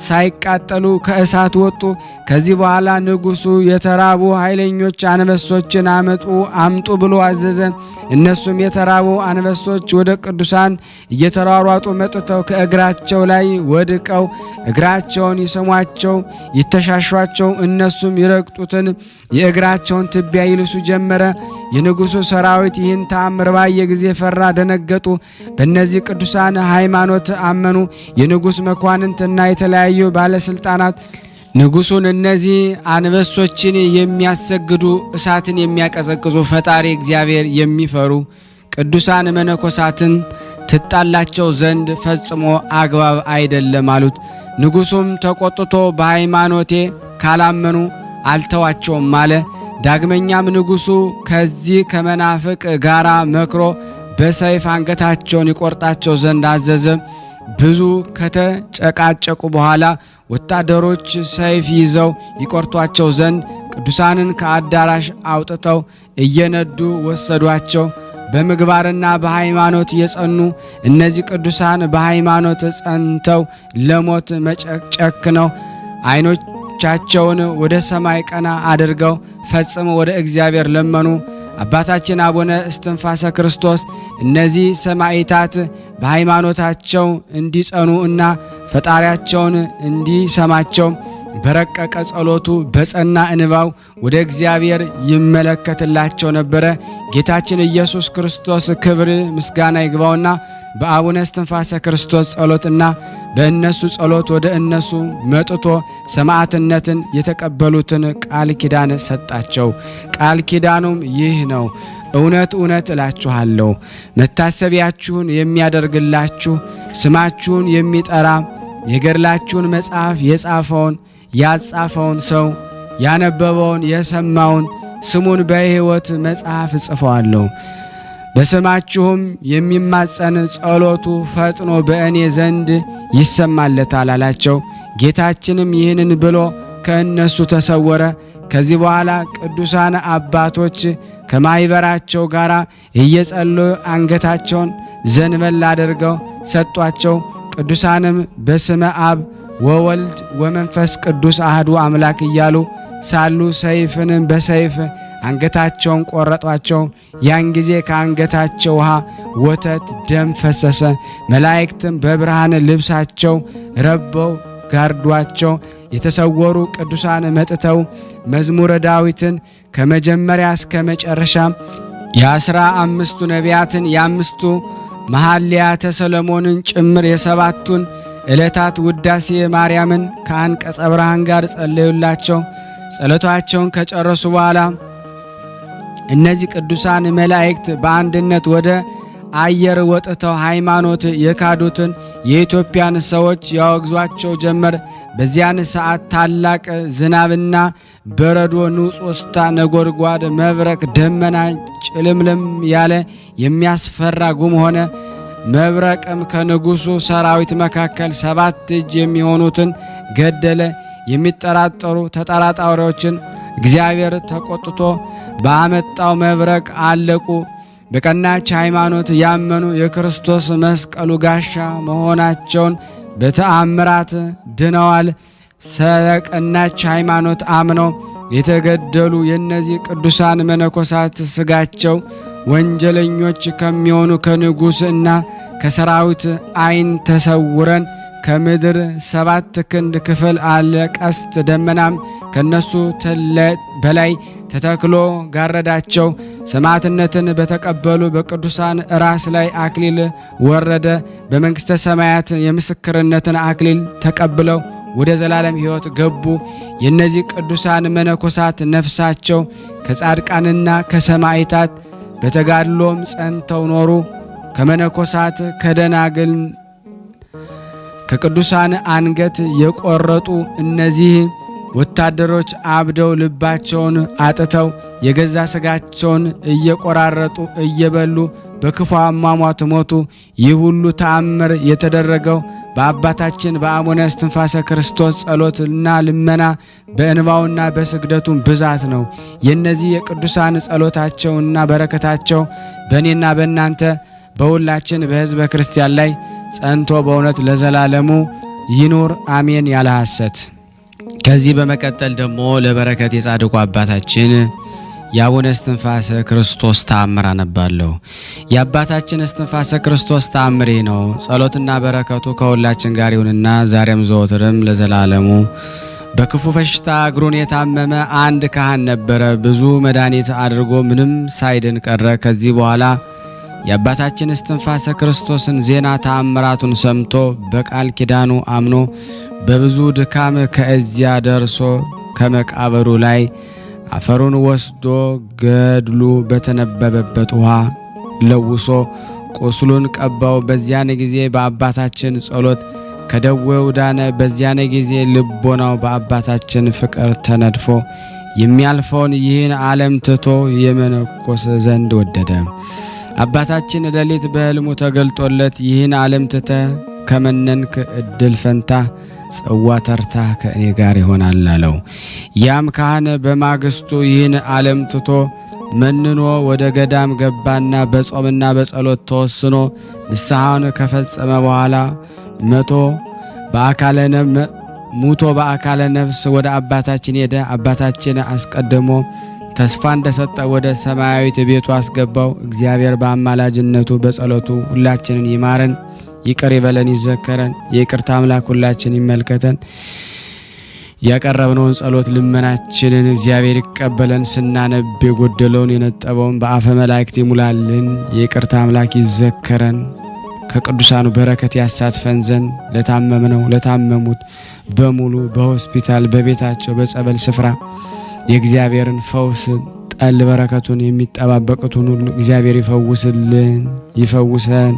ሳይቃጠሉ ከእሳት ወጡ። ከዚህ በኋላ ንጉሡ የተራቡ ኃይለኞች አንበሶችን አምጡ ብሎ አዘዘ። እነሱም የተራቡ አንበሶች ወደ ቅዱሳን እየተሯሯጡ መጥተው ከእግራቸው ላይ ወድቀው እግራቸውን ይሰሟቸው፣ ይተሻሿቸው። እነሱም ይረግጡትን የእግራቸውን ትቢያ ይልሱ ጀመረ። የንጉሡ ሰራዊት ይህን ተአምር ባየ ጊዜ ፈራ፣ ደነገጡ። በእነዚህ ቅዱሳን ሃይማኖት አመኑ። የንጉሥ መኳንንትና የተለያዩ ባለስልጣናት ንጉሡን እነዚህ አንበሶችን የሚያሰግዱ እሳትን የሚያቀዘቅዙ ፈጣሪ እግዚአብሔር የሚፈሩ ቅዱሳን መነኮሳትን ትጣላቸው ዘንድ ፈጽሞ አግባብ አይደለም አሉት። ንጉሡም ተቆጥቶ በሃይማኖቴ ካላመኑ አልተዋቸውም አለ። ዳግመኛም ንጉሡ ከዚህ ከመናፍቅ ጋራ መክሮ በሰይፍ አንገታቸውን ይቆርጣቸው ዘንድ አዘዘ። ብዙ ከተጨቃጨቁ በኋላ ወታደሮች ሰይፍ ይዘው ይቆርጧቸው ዘንድ ቅዱሳንን ከአዳራሽ አውጥተው እየነዱ ወሰዷቸው። በምግባርና በሃይማኖት የጸኑ እነዚህ ቅዱሳን በሃይማኖት ጸንተው ለሞት መጨክነው ዓይኖቻቸውን ወደ ሰማይ ቀና አድርገው ፈጽመው ወደ እግዚአብሔር ለመኑ። አባታችን አቡነ እስትንፋሰ ክርስቶስ እነዚህ ሰማዕታት በሃይማኖታቸው እንዲጸኑ እና ፈጣሪያቸውን እንዲሰማቸው በረቀቀ ጸሎቱ በጸና እንባው ወደ እግዚአብሔር ይመለከትላቸው ነበረ። ጌታችን ኢየሱስ ክርስቶስ ክብር ምስጋና ይግባውና በአቡነ እስትንፋሰ ክርስቶስ ጸሎትና በእነሱ ጸሎት ወደ እነሱ መጥቶ ሰማዕትነትን የተቀበሉትን ቃል ኪዳን ሰጣቸው። ቃል ኪዳኑም ይህ ነው። እውነት እውነት እላችኋለሁ መታሰቢያችሁን የሚያደርግላችሁ ስማችሁን የሚጠራ የገድላችሁን መጽሐፍ የጻፈውን ያጻፈውን ሰው ያነበበውን የሰማውን ስሙን በሕይወት መጽሐፍ ጽፈዋለሁ። በስማችሁም የሚማጸን ጸሎቱ ፈጥኖ በእኔ ዘንድ ይሰማለታል አላቸው። ጌታችንም ይህንን ብሎ ከእነሱ ተሰወረ። ከዚህ በኋላ ቅዱሳን አባቶች ከማኅበራቸው ጋር እየጸለዩ አንገታቸውን ዘንበል አድርገው ሰጧቸው። ቅዱሳንም በስመ አብ ወወልድ ወመንፈስ ቅዱስ አህዱ አምላክ እያሉ ሳሉ ሰይፍንም በሰይፍ አንገታቸውን ቆረጧቸው። ያን ጊዜ ከአንገታቸው ውሃ፣ ወተት፣ ደም ፈሰሰ። መላእክትም በብርሃን ልብሳቸው ረበው ጋርዷቸው የተሰወሩ ቅዱሳን መጥተው መዝሙረ ዳዊትን ከመጀመሪያ እስከ መጨረሻ የ15ቱ ነቢያትን የ5ቱ መኃልያተ ሰሎሞንን ጭምር የ7ቱን ዕለታት ውዳሴ ማርያምን ከአንቀጸ ብርሃን ጋር ጸለዩላቸው። ጸሎታቸውን ከጨረሱ በኋላ እነዚህ ቅዱሳን መላእክት በአንድነት ወደ አየር ወጥተው ሃይማኖት የካዱትን የኢትዮጵያን ሰዎች ያወግዟቸው ጀመር። በዚያን ሰዓት ታላቅ ዝናብና በረዶ፣ ንውጽውጽታ፣ ነጎድጓድ፣ መብረቅ፣ ደመና፣ ጭልምልም ያለ የሚያስፈራ ጉም ሆነ። መብረቅም ከንጉሡ ሰራዊት መካከል 7 እጅ የሚሆኑትን ገደለ። የሚጠራጠሩ ተጠራጣሪዎችን እግዚአብሔር ተቆጥቶ ባመጣው መብረቅ አለቁ። በቀናች ሃይማኖት ያመኑ የክርስቶስ መስቀሉ ጋሻ መሆናቸውን በተአምራት ድነዋል። ስለቀናች ሃይማኖት አምነው የተገደሉ የእነዚህ ቅዱሳን መነኮሳት ስጋቸው ወንጀለኞች ከሚሆኑ ከንጉሥና ከሰራዊት ዓይን ተሰውረን ከምድር 7 ክንድ ክፍል አለ። ቀስት ደመናም ከነሱ በላይ ተተክሎ ጋረዳቸው። ሰማዕትነትን በተቀበሉ በቅዱሳን ራስ ላይ አክሊል ወረደ። በመንግሥተ ሰማያት የምስክርነትን አክሊል ተቀብለው ወደ ዘላለም ሕይወት ገቡ። የእነዚህ ቅዱሳን መነኮሳት ነፍሳቸው ከጻድቃንና ከሰማዕታት በተጋድሎም ጸንተው ኖሩ። ከመነኮሳት ከደናግል ከቅዱሳን አንገት የቆረጡ እነዚህ ወታደሮች አብደው ልባቸውን አጥተው የገዛ ስጋቸውን እየቆራረጡ እየበሉ በክፉ አሟሟት ሞቱ። ይህ ሁሉ ተአምር የተደረገው በአባታችን በአቡነ እስትንፋሰ ክርስቶስ ጸሎትና ልመና በእንባውና በስግደቱ ብዛት ነው። የነዚህ የቅዱሳን ጸሎታቸውና በረከታቸው በእኔና በእናንተ በሁላችን በሕዝበ ክርስቲያን ላይ ጸንቶ በእውነት ለዘላለሙ ይኑር አሜን ያለ ሐሰት። ከዚህ በመቀጠል ደግሞ ለበረከት የጻድቁ አባታችን የአቡነ እስትንፋሰ ክርስቶስ ተአምር አነባለሁ። የአባታችን እስትንፋሰ ክርስቶስ ተአምር ነው። ጸሎትና በረከቱ ከሁላችን ጋር ይሁንና ዛሬም ዘወትርም ለዘላለሙ። በክፉ በሽታ እግሩን የታመመ አንድ ካህን ነበረ። ብዙ መድኃኒት አድርጎ ምንም ሳይድን ቀረ። ከዚህ በኋላ የአባታችን እስትንፋሰ ክርስቶስን ዜና ተአምራቱን ሰምቶ በቃል ኪዳኑ አምኖ በብዙ ድካም ከዚያ ደርሶ ከመቃብሩ ላይ አፈሩን ወስዶ ገድሉ በተነበበበት ውሃ ለውሶ ቁስሉን ቀባው። በዚያን ጊዜ በአባታችን ጸሎት ከደዌው ዳነ። በዚያን ጊዜ ልቦናው በአባታችን ፍቅር ተነድፎ የሚያልፈውን ይህን ዓለም ትቶ የመነኮስ ዘንድ ወደደ። አባታችን ሌሊት በሕልሙ ተገልጦለት ይህን ዓለም ትተ ከመነንክ እድል ፈንታ ጽዋ ተርታ ከእኔ ጋር ይሆናል አለው። ያም ካህን በማግስቱ ይህን ዓለም ትቶ መንኖ ወደ ገዳም ገባና በጾምና በጸሎት ተወስኖ ንስሐውን ከፈጸመ በኋላ ሙቶ በአካለ ነፍስ ወደ አባታችን ሄደ። አባታችን አስቀድሞ ተስፋ እንደሰጠ ወደ ሰማያዊት ቤቱ አስገባው። እግዚአብሔር በአማላጅነቱ በጸሎቱ ሁላችንን ይማረን፣ ይቅር ይበለን፣ ይዘከረን። የይቅርታ አምላክ ሁላችን ይመልከተን። ያቀረብነውን ጸሎት ልመናችንን እግዚአብሔር ይቀበለን። ስናነብ የጎደለውን የነጠበውን በአፈ መላእክት ይሙላልን። የይቅርታ አምላክ ይዘከረን። ከቅዱሳኑ በረከት ያሳትፈን ዘንድ ለታመምነው ለታመሙት በሙሉ በሆስፒታል በቤታቸው በጸበል ስፍራ የእግዚአብሔርን ፈውስ ጠል በረከቱን የሚጠባበቁትን ሁሉ እግዚአብሔር ይፈውስልን ይፈውሰን።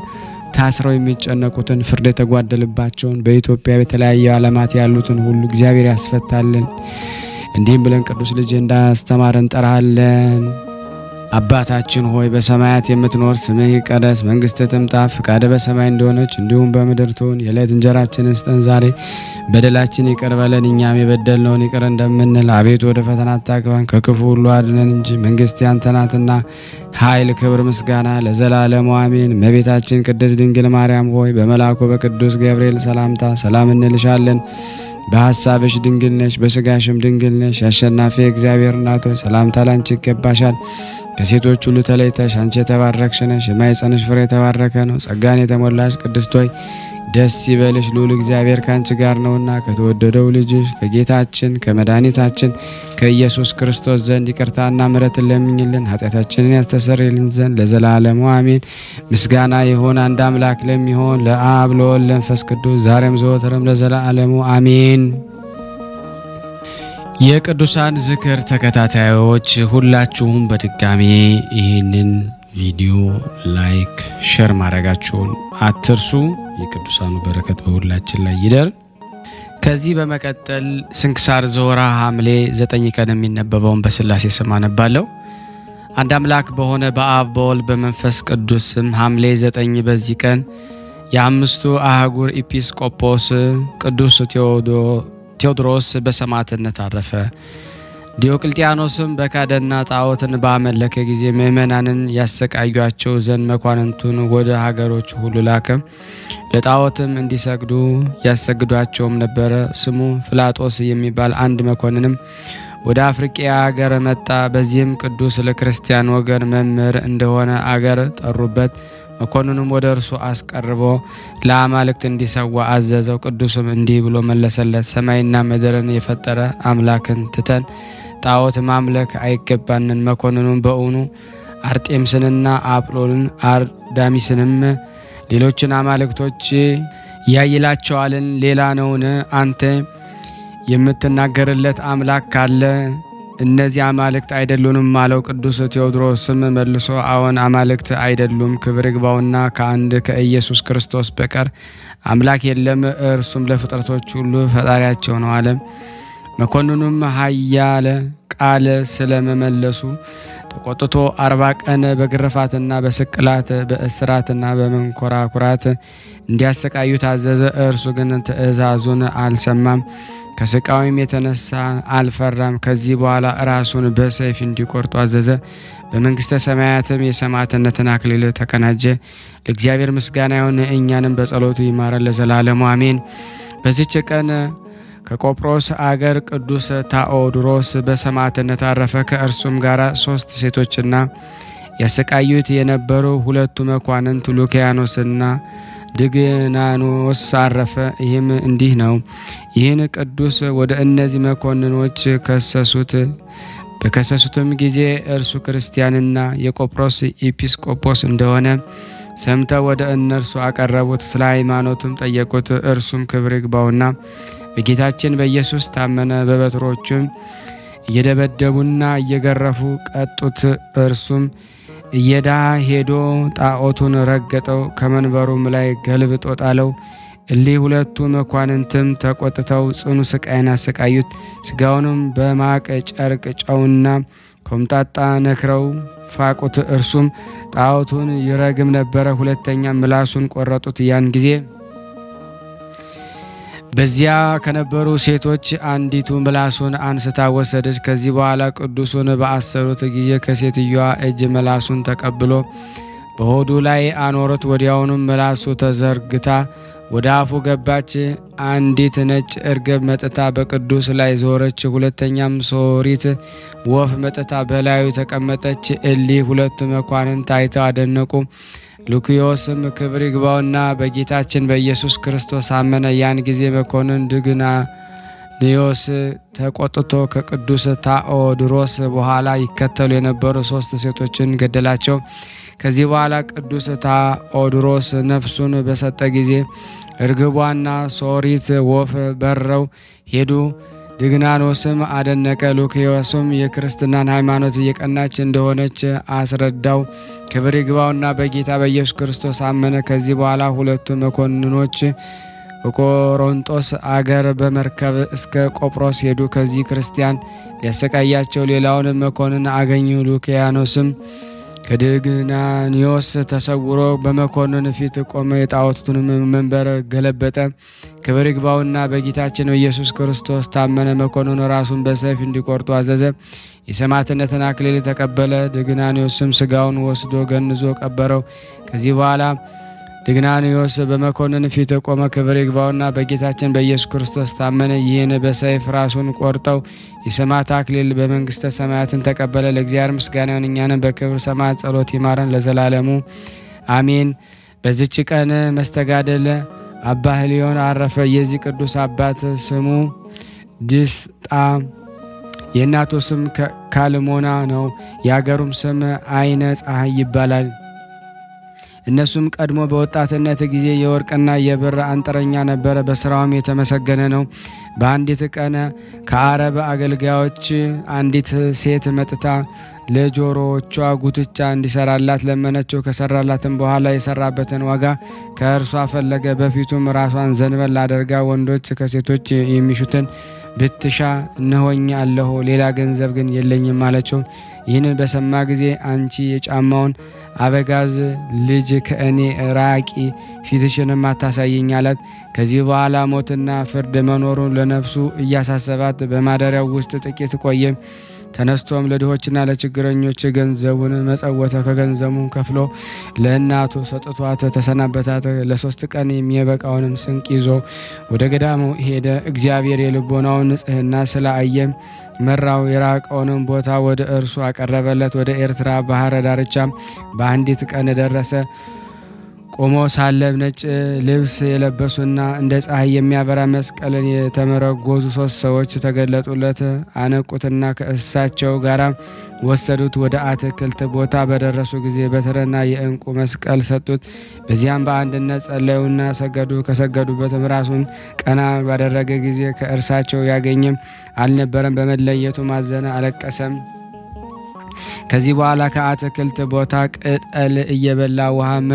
ታስረው የሚጨነቁትን ፍርድ የተጓደለባቸውን በኢትዮጵያ በተለያየ ዓለማት ያሉትን ሁሉ እግዚአብሔር ያስፈታልን። እንዲህም ብለን ቅዱስ ልጅ እንዳስተማረን እንጠራለን። አባታችን ሆይ በሰማያት የምትኖር ስምህ ይቀደስ፣ መንግስትህ ትምጣ፣ ፈቃድህ በሰማይ እንደሆነች እንዲሁም በምድር ትሁን። የዕለት እንጀራችንን ስጠን ዛሬ፣ በደላችን ይቅር በለን እኛም የበደልነውን ይቅር እንደምንል፣ አቤቱ ወደ ፈተና አታግባን ከክፉ ሁሉ አድነን እንጂ መንግስት ያንተ ናትና ኃይል፣ ክብር፣ ምስጋና ለዘላለሙ አሜን። እመቤታችን ቅድስት ድንግል ማርያም ሆይ በመልአኩ በቅዱስ ገብርኤል ሰላምታ ሰላም እንልሻለን። በሐሳብሽ ድንግል ነሽ፣ በስጋሽም ድንግል ነሽ። አሸናፊ እግዚአብሔር እናት ሆይ ሰላምታ ላንቺ ይገባሻል። ከሴቶች ሁሉ ተለይተሽ አንቺ የተባረክሽ ነሽ፣ የማኅፀንሽ ፍሬ የተባረከ ነው። ጸጋን የተሞላሽ ቅድስት ሆይ ደስ ይበልሽ፣ ልዑል እግዚአብሔር ካንቺ ጋር ነውና ከተወደደው ልጅሽ ከጌታችን ከመድኃኒታችን ከኢየሱስ ክርስቶስ ዘንድ ይቅርታና ምሕረትን ለምኝልን ኃጢአታችንን ያስተሰርይልን ዘንድ ለዘላለሙ አሜን። ምስጋና ይሁን አንድ አምላክ ለሚሆን ለአብ ለወልድ ለመንፈስ ቅዱስ ዛሬም ዘወትርም ለዘላለሙ አሜን። የቅዱሳን ዝክር ተከታታዮች ሁላችሁም በድጋሚ ይህንን ቪዲዮ ላይክ ሼር ማድረጋችሁን አትርሱ። የቅዱሳኑ በረከት በሁላችን ላይ ይደር። ከዚህ በመቀጠል ስንክሳር ዘወርኀ ሐምሌ 9 ቀን የሚነበበውን በስላሴ ስም አነባለሁ። አንድ አምላክ በሆነ በአብ በወልድ በመንፈስ ቅዱስ ስም ሐምሌ 9 በዚህ ቀን የአምስቱ አህጉር ኤጲስቆጶስ ቅዱስ ቴዎድሮስ በሰማዕትነት አረፈ። ዲዮቅልጥያኖስም በካደና ጣዖትን ባመለከ ጊዜ ምእመናንን ያሰቃዩአቸው ዘንድ መኳንንቱን ወደ ሀገሮች ሁሉ ላከ። ለጣዖትም እንዲሰግዱ ያሰግዷቸውም ነበረ። ስሙ ፍላጦስ የሚባል አንድ መኮንንም ወደ አፍሪቂያ ሀገር መጣ። በዚህም ቅዱስ ለክርስቲያን ወገን መምህር እንደሆነ አገር ጠሩበት። መኮንኑም ወደ እርሱ አስቀርቦ ለአማልክት እንዲሰዋ አዘዘው። ቅዱስም እንዲህ ብሎ መለሰለት፣ ሰማይና ምድርን የፈጠረ አምላክን ትተን ጣዖት ማምለክ አይገባንን። መኮንኑም በእውኑ አርጤምስንና አጵሎንን አርዳሚስንም ሌሎችን አማልክቶች ያይላቸዋልን? ሌላ ነውን? አንተ የምትናገርለት አምላክ ካለ እነዚህ አማልክት አይደሉንም አለው። ቅዱስ ቴዎድሮስም መልሶ አዎን አማልክት አይደሉም፣ ክብር ይግባውና ከአንድ ከኢየሱስ ክርስቶስ በቀር አምላክ የለም፣ እርሱም ለፍጥረቶች ሁሉ ፈጣሪያቸው ነው አለ። መኮንኑም ኃያለ ቃል ስለመመለሱ ተቆጥቶ 40 ቀን በግርፋትና በስቅላት በእስራትና በመንኮራኩራት እንዲያሰቃዩ ታዘዘ። እርሱ ግን ትእዛዙን አልሰማም፣ ከስቃዩም የተነሳ አልፈራም። ከዚህ በኋላ ራሱን በሰይፍ እንዲቆርጡ አዘዘ። በመንግስተ ሰማያትም የሰማዕትነትን አክሊል ተቀናጀ። ለእግዚአብሔር ምስጋና ይሁን፣ እኛንም በጸሎቱ ይማረን ለዘላለሙ አሜን። በዚች ቀን ከቆጵሮስ አገር ቅዱስ ታኦድሮስ በሰማዕትነት አረፈ። ከእርሱም ጋር 3 ሴቶችና ያሰቃዩት የነበሩ 2 መኳንንት ሉኪያኖስና ድግናኖስ አረፈ። ይህም እንዲህ ነው። ይህን ቅዱስ ወደ እነዚህ መኮንኖች ከሰሱት። በከሰሱትም ጊዜ እርሱ ክርስቲያንና የቆጵሮስ ኤጲስቆጶስ እንደሆነ ሰምተው ወደ እነርሱ አቀረቡት። ስለ ሃይማኖቱም ጠየቁት። እርሱም ክብር ይግባውና በጌታችን በኢየሱስ ታመነ። በበትሮቹም እየደበደቡና እየገረፉ ቀጡት። እርሱም እየዳ ሄዶ ጣዖቱን ረገጠው፣ ከመንበሩም ላይ ገልብጦ ጣለው። እሊህ 2 መኳንንትም ተቆጥተው ጽኑ ስቃይን አሰቃዩት። ስጋውንም በማቅ ጨርቅ ጨውና ኮምጣጣ ነክረው ፋቁት። እርሱም ጣዖቱን ይረግም ነበረ። ሁለተኛ ምላሱን ቆረጡት። ያን ጊዜ በዚያ ከነበሩ ሴቶች አንዲቱ ምላሱን አንስታ ወሰደች። ከዚህ በኋላ ቅዱሱን በአሰሩት ጊዜ ከሴትዮዋ እጅ ምላሱን ተቀብሎ በሆዱ ላይ አኖሩት። ወዲያውኑም ምላሱ ተዘርግታ ወደ አፉ ገባች። አንዲት ነጭ እርግብ መጥታ በቅዱስ ላይ ዞረች። ሁለተኛም ሶሪት ወፍ መጥታ በላዩ ተቀመጠች። እሊህ 2 መኳንንት አይተው አደነቁ። ሉኪዮስም ክብር ይግባውና በጌታችን በኢየሱስ ክርስቶስ አመነ። ያን ጊዜ መኮንን ድግናኖስ ተቆጥቶ ከቅዱስ ታኦድሮስ በኋላ ይከተሉ የነበሩ 3 ሴቶችን ገደላቸው። ከዚህ በኋላ ቅዱስ ታኦድሮስ ነፍሱን በሰጠ ጊዜ እርግቧና ሶሪት ወፍ በረው ሄዱ። ድግናኖስም አደነቀ። ሉኪዮስም የክርስትናን ሃይማኖት እየቀናች እንደሆነች አስረዳው። ክብር ይግባውና በጌታ በኢየሱስ ክርስቶስ አመነ። ከዚህ በኋላ ሁለቱ መኮንኖች በቆሮንጦስ አገር በመርከብ እስከ ቆጵሮስ ሄዱ። ከዚህ ክርስቲያን ሊያሰቃያቸው ሌላውን መኮንን አገኙ። ሉኪያኖስም ከድግናኒዮስ ተሰውሮ በመኮንን ፊት ቆመ። የጣዖቱን መንበር ገለበጠ። ክብር ይግባውና በጌታችን በኢየሱስ ክርስቶስ ታመነ። መኮንኑ ራሱን በሰይፍ እንዲቆርጡ አዘዘ። የሰማዕትነትን አክሊል ተቀበለ። ድግናኒዮስም ስጋውን ወስዶ ገንዞ ቀበረው። ከዚህ በኋላ ድግናኒዮስ በመኮንን ፊት ቆመ። ክብር ይግባውና በጌታችን በኢየሱስ ክርስቶስ ታመነ። ይህን በሰይፍ ራሱን ቆርጠው የሰማዕት አክሊል በመንግስተ ሰማያትን ተቀበለ። ለእግዚአብሔር ምስጋና ይሁን፣ እኛንም በክብር ሰማዕት ጸሎት ይማረን ለዘላለሙ አሜን። በዚች ቀን መስተጋደል አባ ህልዮን አረፈ። የዚህ ቅዱስ አባት ስሙ ድስጣ፣ የእናቱ ስም ካልሞና ነው። የአገሩም ስም አይነ ፀሐይ ይባላል። እነሱም ቀድሞ በወጣትነት ጊዜ የወርቅና የብር አንጥረኛ ነበረ። በስራውም የተመሰገነ ነው። በአንዲት ቀን ከአረብ አገልጋዮች አንዲት ሴት መጥታ ለጆሮዎቿ ጉትቻ እንዲሰራላት ለመነችው። ከሰራላትም በኋላ የሰራበትን ዋጋ ከእርሷ ፈለገ። በፊቱም ራሷን ዘንበል አድርጋ ወንዶች ከሴቶች የሚሹትን ብትሻ እነሆኝ አለሁ፣ ሌላ ገንዘብ ግን የለኝም አለችው። ይህንን በሰማ ጊዜ አንቺ የጫማውን አበጋዝ ልጅ ከእኔ ራቂ፣ ፊትሽንም አታሳይኝ አላት። ከዚህ በኋላ ሞትና ፍርድ መኖሩን ለነፍሱ እያሳሰባት በማደሪያው ውስጥ ጥቂት ቆየ። ተነስቶም ለድሆችና ለችግረኞች ገንዘቡን መጸወተ። ከገንዘቡ ከፍሎ ለእናቱ ሰጥቷት ተሰናበታት። ለ3 ቀን የሚበቃውንም ስንቅ ይዞ ወደ ገዳሙ ሄደ። እግዚአብሔር የልቦናውን ንጽሕና ስላየ መራው። የራቀውንም ቦታ ወደ እርሱ አቀረበለት። ወደ ኤርትራ ባህረ ዳርቻ በአንዲት ቀን ደረሰ። ቆሞ ሳለ ነጭ ልብስ የለበሱና እንደ ፀሐይ የሚያበራ መስቀልን የተመረጎዙ 3 ሰዎች ተገለጡለት። አነቁትና ከእሳቸው ጋር ወሰዱት። ወደ አትክልት ቦታ በደረሱ ጊዜ በትርና የዕንቁ መስቀል ሰጡት። በዚያም በአንድነት ጸለዩና ሰገዱ። ከሰገዱበትም ራሱን ቀና ባደረገ ጊዜ ከእርሳቸው ያገኘም አልነበረም። በመለየቱ ማዘነ፣ አለቀሰም። ከዚህ በኋላ ከአትክልት ቦታ ቅጠል እየበላ ውሃም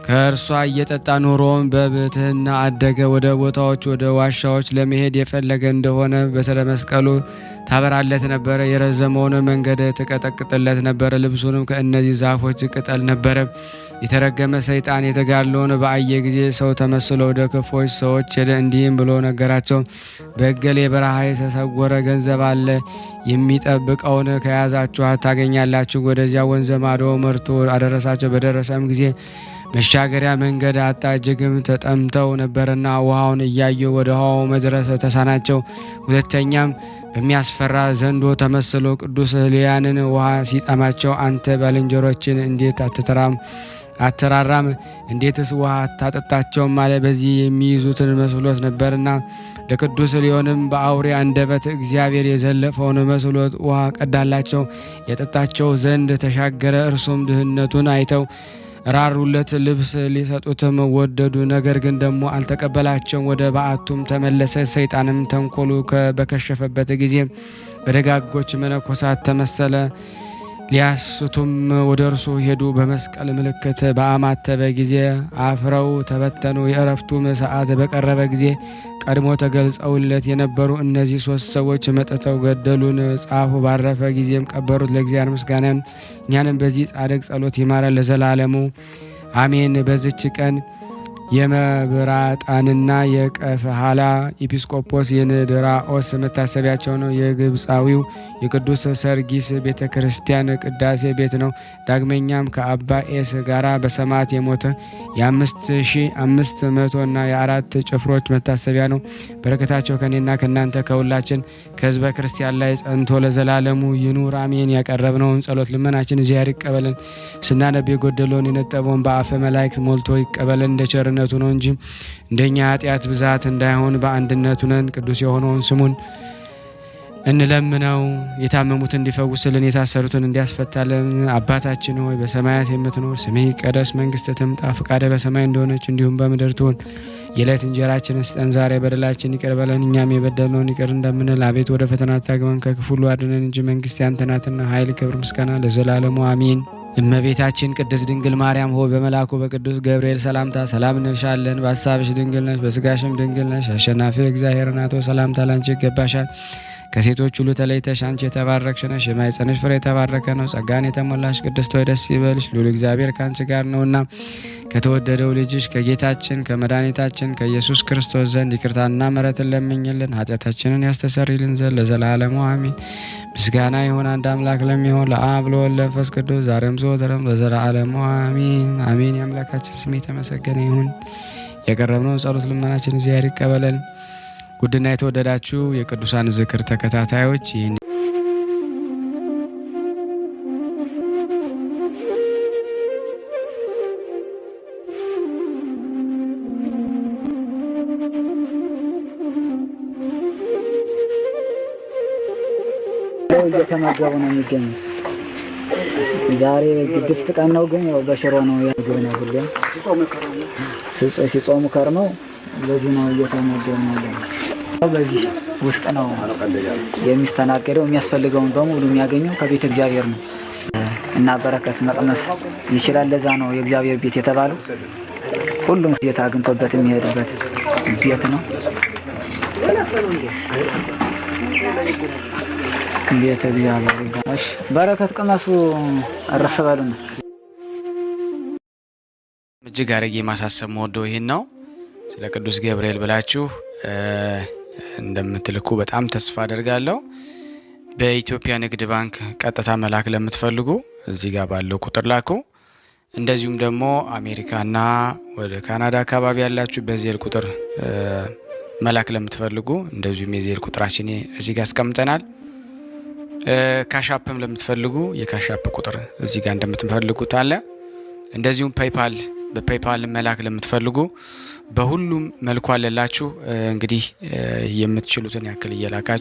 ከእርሷ እየጠጣ ኑሮውን በብትህና አደገ። ወደ ቦታዎች ወደ ዋሻዎች ለመሄድ የፈለገ እንደሆነ በትረ መስቀሉ ታበራለት ነበረ። የረዘመውን መንገድ ትቀጠቅጥለት ነበረ። ልብሱንም ከእነዚህ ዛፎች ቅጠል ነበረ። የተረገመ ሰይጣን የተጋድሎውን በአየ ጊዜ ሰው ተመስሎ ወደ ክፎች ሰዎች ሄደ። እንዲህም ብሎ ነገራቸው። በእገሌ በረሃ የተሰወረ ገንዘብ አለ። የሚጠብቀውን ከያዛችኋት ታገኛላችሁ። ወደዚያ ወንዝ ማዶ መርቶ አደረሳቸው። በደረሰም ጊዜ መሻገሪያ መንገድ አጣ። እጅግም ተጠምተው ነበርና ውሃውን እያዩ ወደ ውሃው መድረስ ተሳናቸው። ሁለተኛም በሚያስፈራ ዘንዶ ተመስሎ ቅዱስ ሕልያንን ውሃ ሲጠማቸው አንተ ባልንጀሮችን እንዴት አትራራም? እንዴትስ ውሃ አታጠጣቸውም? አለ። በዚህ የሚይዙትን መስሎት ነበርና ለቅዱስ ሕልዮንም በአውሬ አንደበት እግዚአብሔር የዘለፈውን መስሎት ውሃ ቀዳላቸው። የጠጣቸው ዘንድ ተሻገረ። እርሱም ድህነቱን አይተው ራሩለት። ልብስ ሊሰጡትም ወደዱ። ነገር ግን ደግሞ አልተቀበላቸውም። ወደ በዓቱም ተመለሰ። ሰይጣንም ተንኮሉ በከሸፈበት ጊዜ በደጋጎች መነኮሳት ተመሰለ። ሊያስቱም ወደ እርሱ ሄዱ። በመስቀል ምልክት በአማተበ ጊዜ አፍረው ተበተኑ። የእረፍቱም ሰዓት በቀረበ ጊዜ ቀድሞ ተገልጸውለት የነበሩ እነዚህ 3 ሰዎች መጥተው ገደሉን። ጻፉ። ባረፈ ጊዜም ቀበሩት። ለእግዚአብሔር ምስጋና ይሁን፣ እኛንም በዚህ ጻድቅ ጸሎት ይማረን ለዘላለሙ አሜን። በዚች ቀን የመብራጣንና የቀፍሃላ ኤጲስቆጶስ የንድራኦስ መታሰቢያቸው ነው። የግብፃዊው የቅዱስ ሰርጊስ ቤተ ክርስቲያን ቅዳሴ ቤት ነው። ዳግመኛም ከአባ ኤስ ጋራ በሰማዕት የሞተ የ5500ና የ4 ጭፍሮች መታሰቢያ ነው። በረከታቸው ከኔና ከእናንተ ከሁላችን ከህዝበ ክርስቲያን ላይ ጸንቶ ለዘላለሙ ይኑር አሜን። ያቀረብነውን ጸሎት ልመናችን እግዚአብሔር ይቀበልን። ስናነብ የጎደለውን የነጠበውን በአፈ መላእክት ሞልቶ ይቀበልን። እንደ ቸርነቱ ነው እንጂ እንደኛ ኃጢአት ብዛት እንዳይሆን በአንድነቱ ነን። ቅዱስ የሆነውን ስሙን እንለምነው። የታመሙትን እንዲፈውስልን፣ የታሰሩትን እንዲያስፈታልን። አባታችን ሆይ በሰማያት የምትኖር ስምህ ይቀደስ፣ መንግስትህ ትምጣ፣ ፈቃድህ በሰማይ እንደሆነች እንዲሁም በምድር ትሁን። የዕለት እንጀራችንን ስጠን ዛሬ፣ በደላችን ይቅር በለን እኛም የበደልነውን ይቅር እንደምንል። አቤት ወደ ፈተና አታግባን ከክፉ ሁሉ አድነን እንጂ መንግስት ያንተ ናትና፣ ኃይል፣ ክብር፣ ምስጋና ለዘላለሙ አሜን። እመቤታችን ቅድስት ድንግል ማርያም ሆይ በመልአኩ በቅዱስ ገብርኤል ሰላምታ ሰላም እንልሻለን። በሀሳብሽ ድንግል ነሽ፣ በስጋሽም ድንግል ነሽ። አሸናፊ እግዚአብሔር እናት ሆይ ሰላምታ ላንቺ ይገባሻል። ከሴቶች ሁሉ ተለይተሽ አንቺ የተባረክሽ ነሽ፣ የማኅፀንሽ ፍሬ የተባረከ ነው። ጸጋን የተሞላሽ ቅድስት ሆይ ደስ ይበልሽ፣ ልዑል እግዚአብሔር ከአንቺ ጋር ነውና ከተወደደው ልጅሽ ከጌታችን ከመድኃኒታችን ከኢየሱስ ክርስቶስ ዘንድ ይቅርታና ምሕረትን ለምኝልን ኃጢአታችንን ያስተሰርይልን ዘንድ ለዘላለሙ አሜን። ምስጋና ይሁን አንድ አምላክ ለሚሆን ለአብ ለወልድ ለመንፈስ ቅዱስ ዛሬም ዘወትርም ለዘላለሙ አሜን አሜን። የአምላካችን ስም የተመሰገነ ይሁን። የቀረብነው ጸሎት ልመናችን እግዚአብሔር ይቀበለን። ውድና የተወደዳችሁ የቅዱሳን ዝክር ተከታታዮች ይህን እየተመገቡ ነው የሚገኙት። ዛሬ ግድፍት ቀን ነው፣ ግን ያው በሽሮ ነው ያገኘ ነው። ሁሌም ሲጾሙ ከርመው በዚህ ነው እየተመገቡ ነው። በዚህ ውስጥ ነው የሚስተናገደው። የሚያስፈልገውን በሙሉ የሚያገኘው ከቤተ እግዚአብሔር ነው እና በረከት መቅመስ ይችላል። ለዛ ነው የእግዚአብሔር ቤት የተባለው። ሁሉም ጌታ አግኝቶበት የሚሄድበት ቤት ነው። ቤተ እግዚአብሔር ይባላል። በረከት ቅመሱ፣ እረፍ በሉ ነው። እጅግ አድርጌ ማሳሰብ ወደው ይሄን ነው። ስለ ቅዱስ ገብርኤል ብላችሁ እንደምትልኩ በጣም ተስፋ አደርጋለሁ። በኢትዮጵያ ንግድ ባንክ ቀጥታ መላክ ለምትፈልጉ እዚህ ጋር ባለው ቁጥር ላኩ። እንደዚሁም ደግሞ አሜሪካና ወደ ካናዳ አካባቢ ያላችሁ በዜል ቁጥር መላክ ለምትፈልጉ እንደዚሁም የዜል ቁጥራችን እዚህ ጋር አስቀምጠናል። ካሻፕም ለምትፈልጉ የካሻፕ ቁጥር እዚህ ጋር እንደምትፈልጉት አለ። እንደዚሁም ፔይፓል በፔይፓል መላክ ለምትፈልጉ በሁሉም መልኩ አለላችሁ። እንግዲህ የምትችሉትን ያክል እየላካችሁ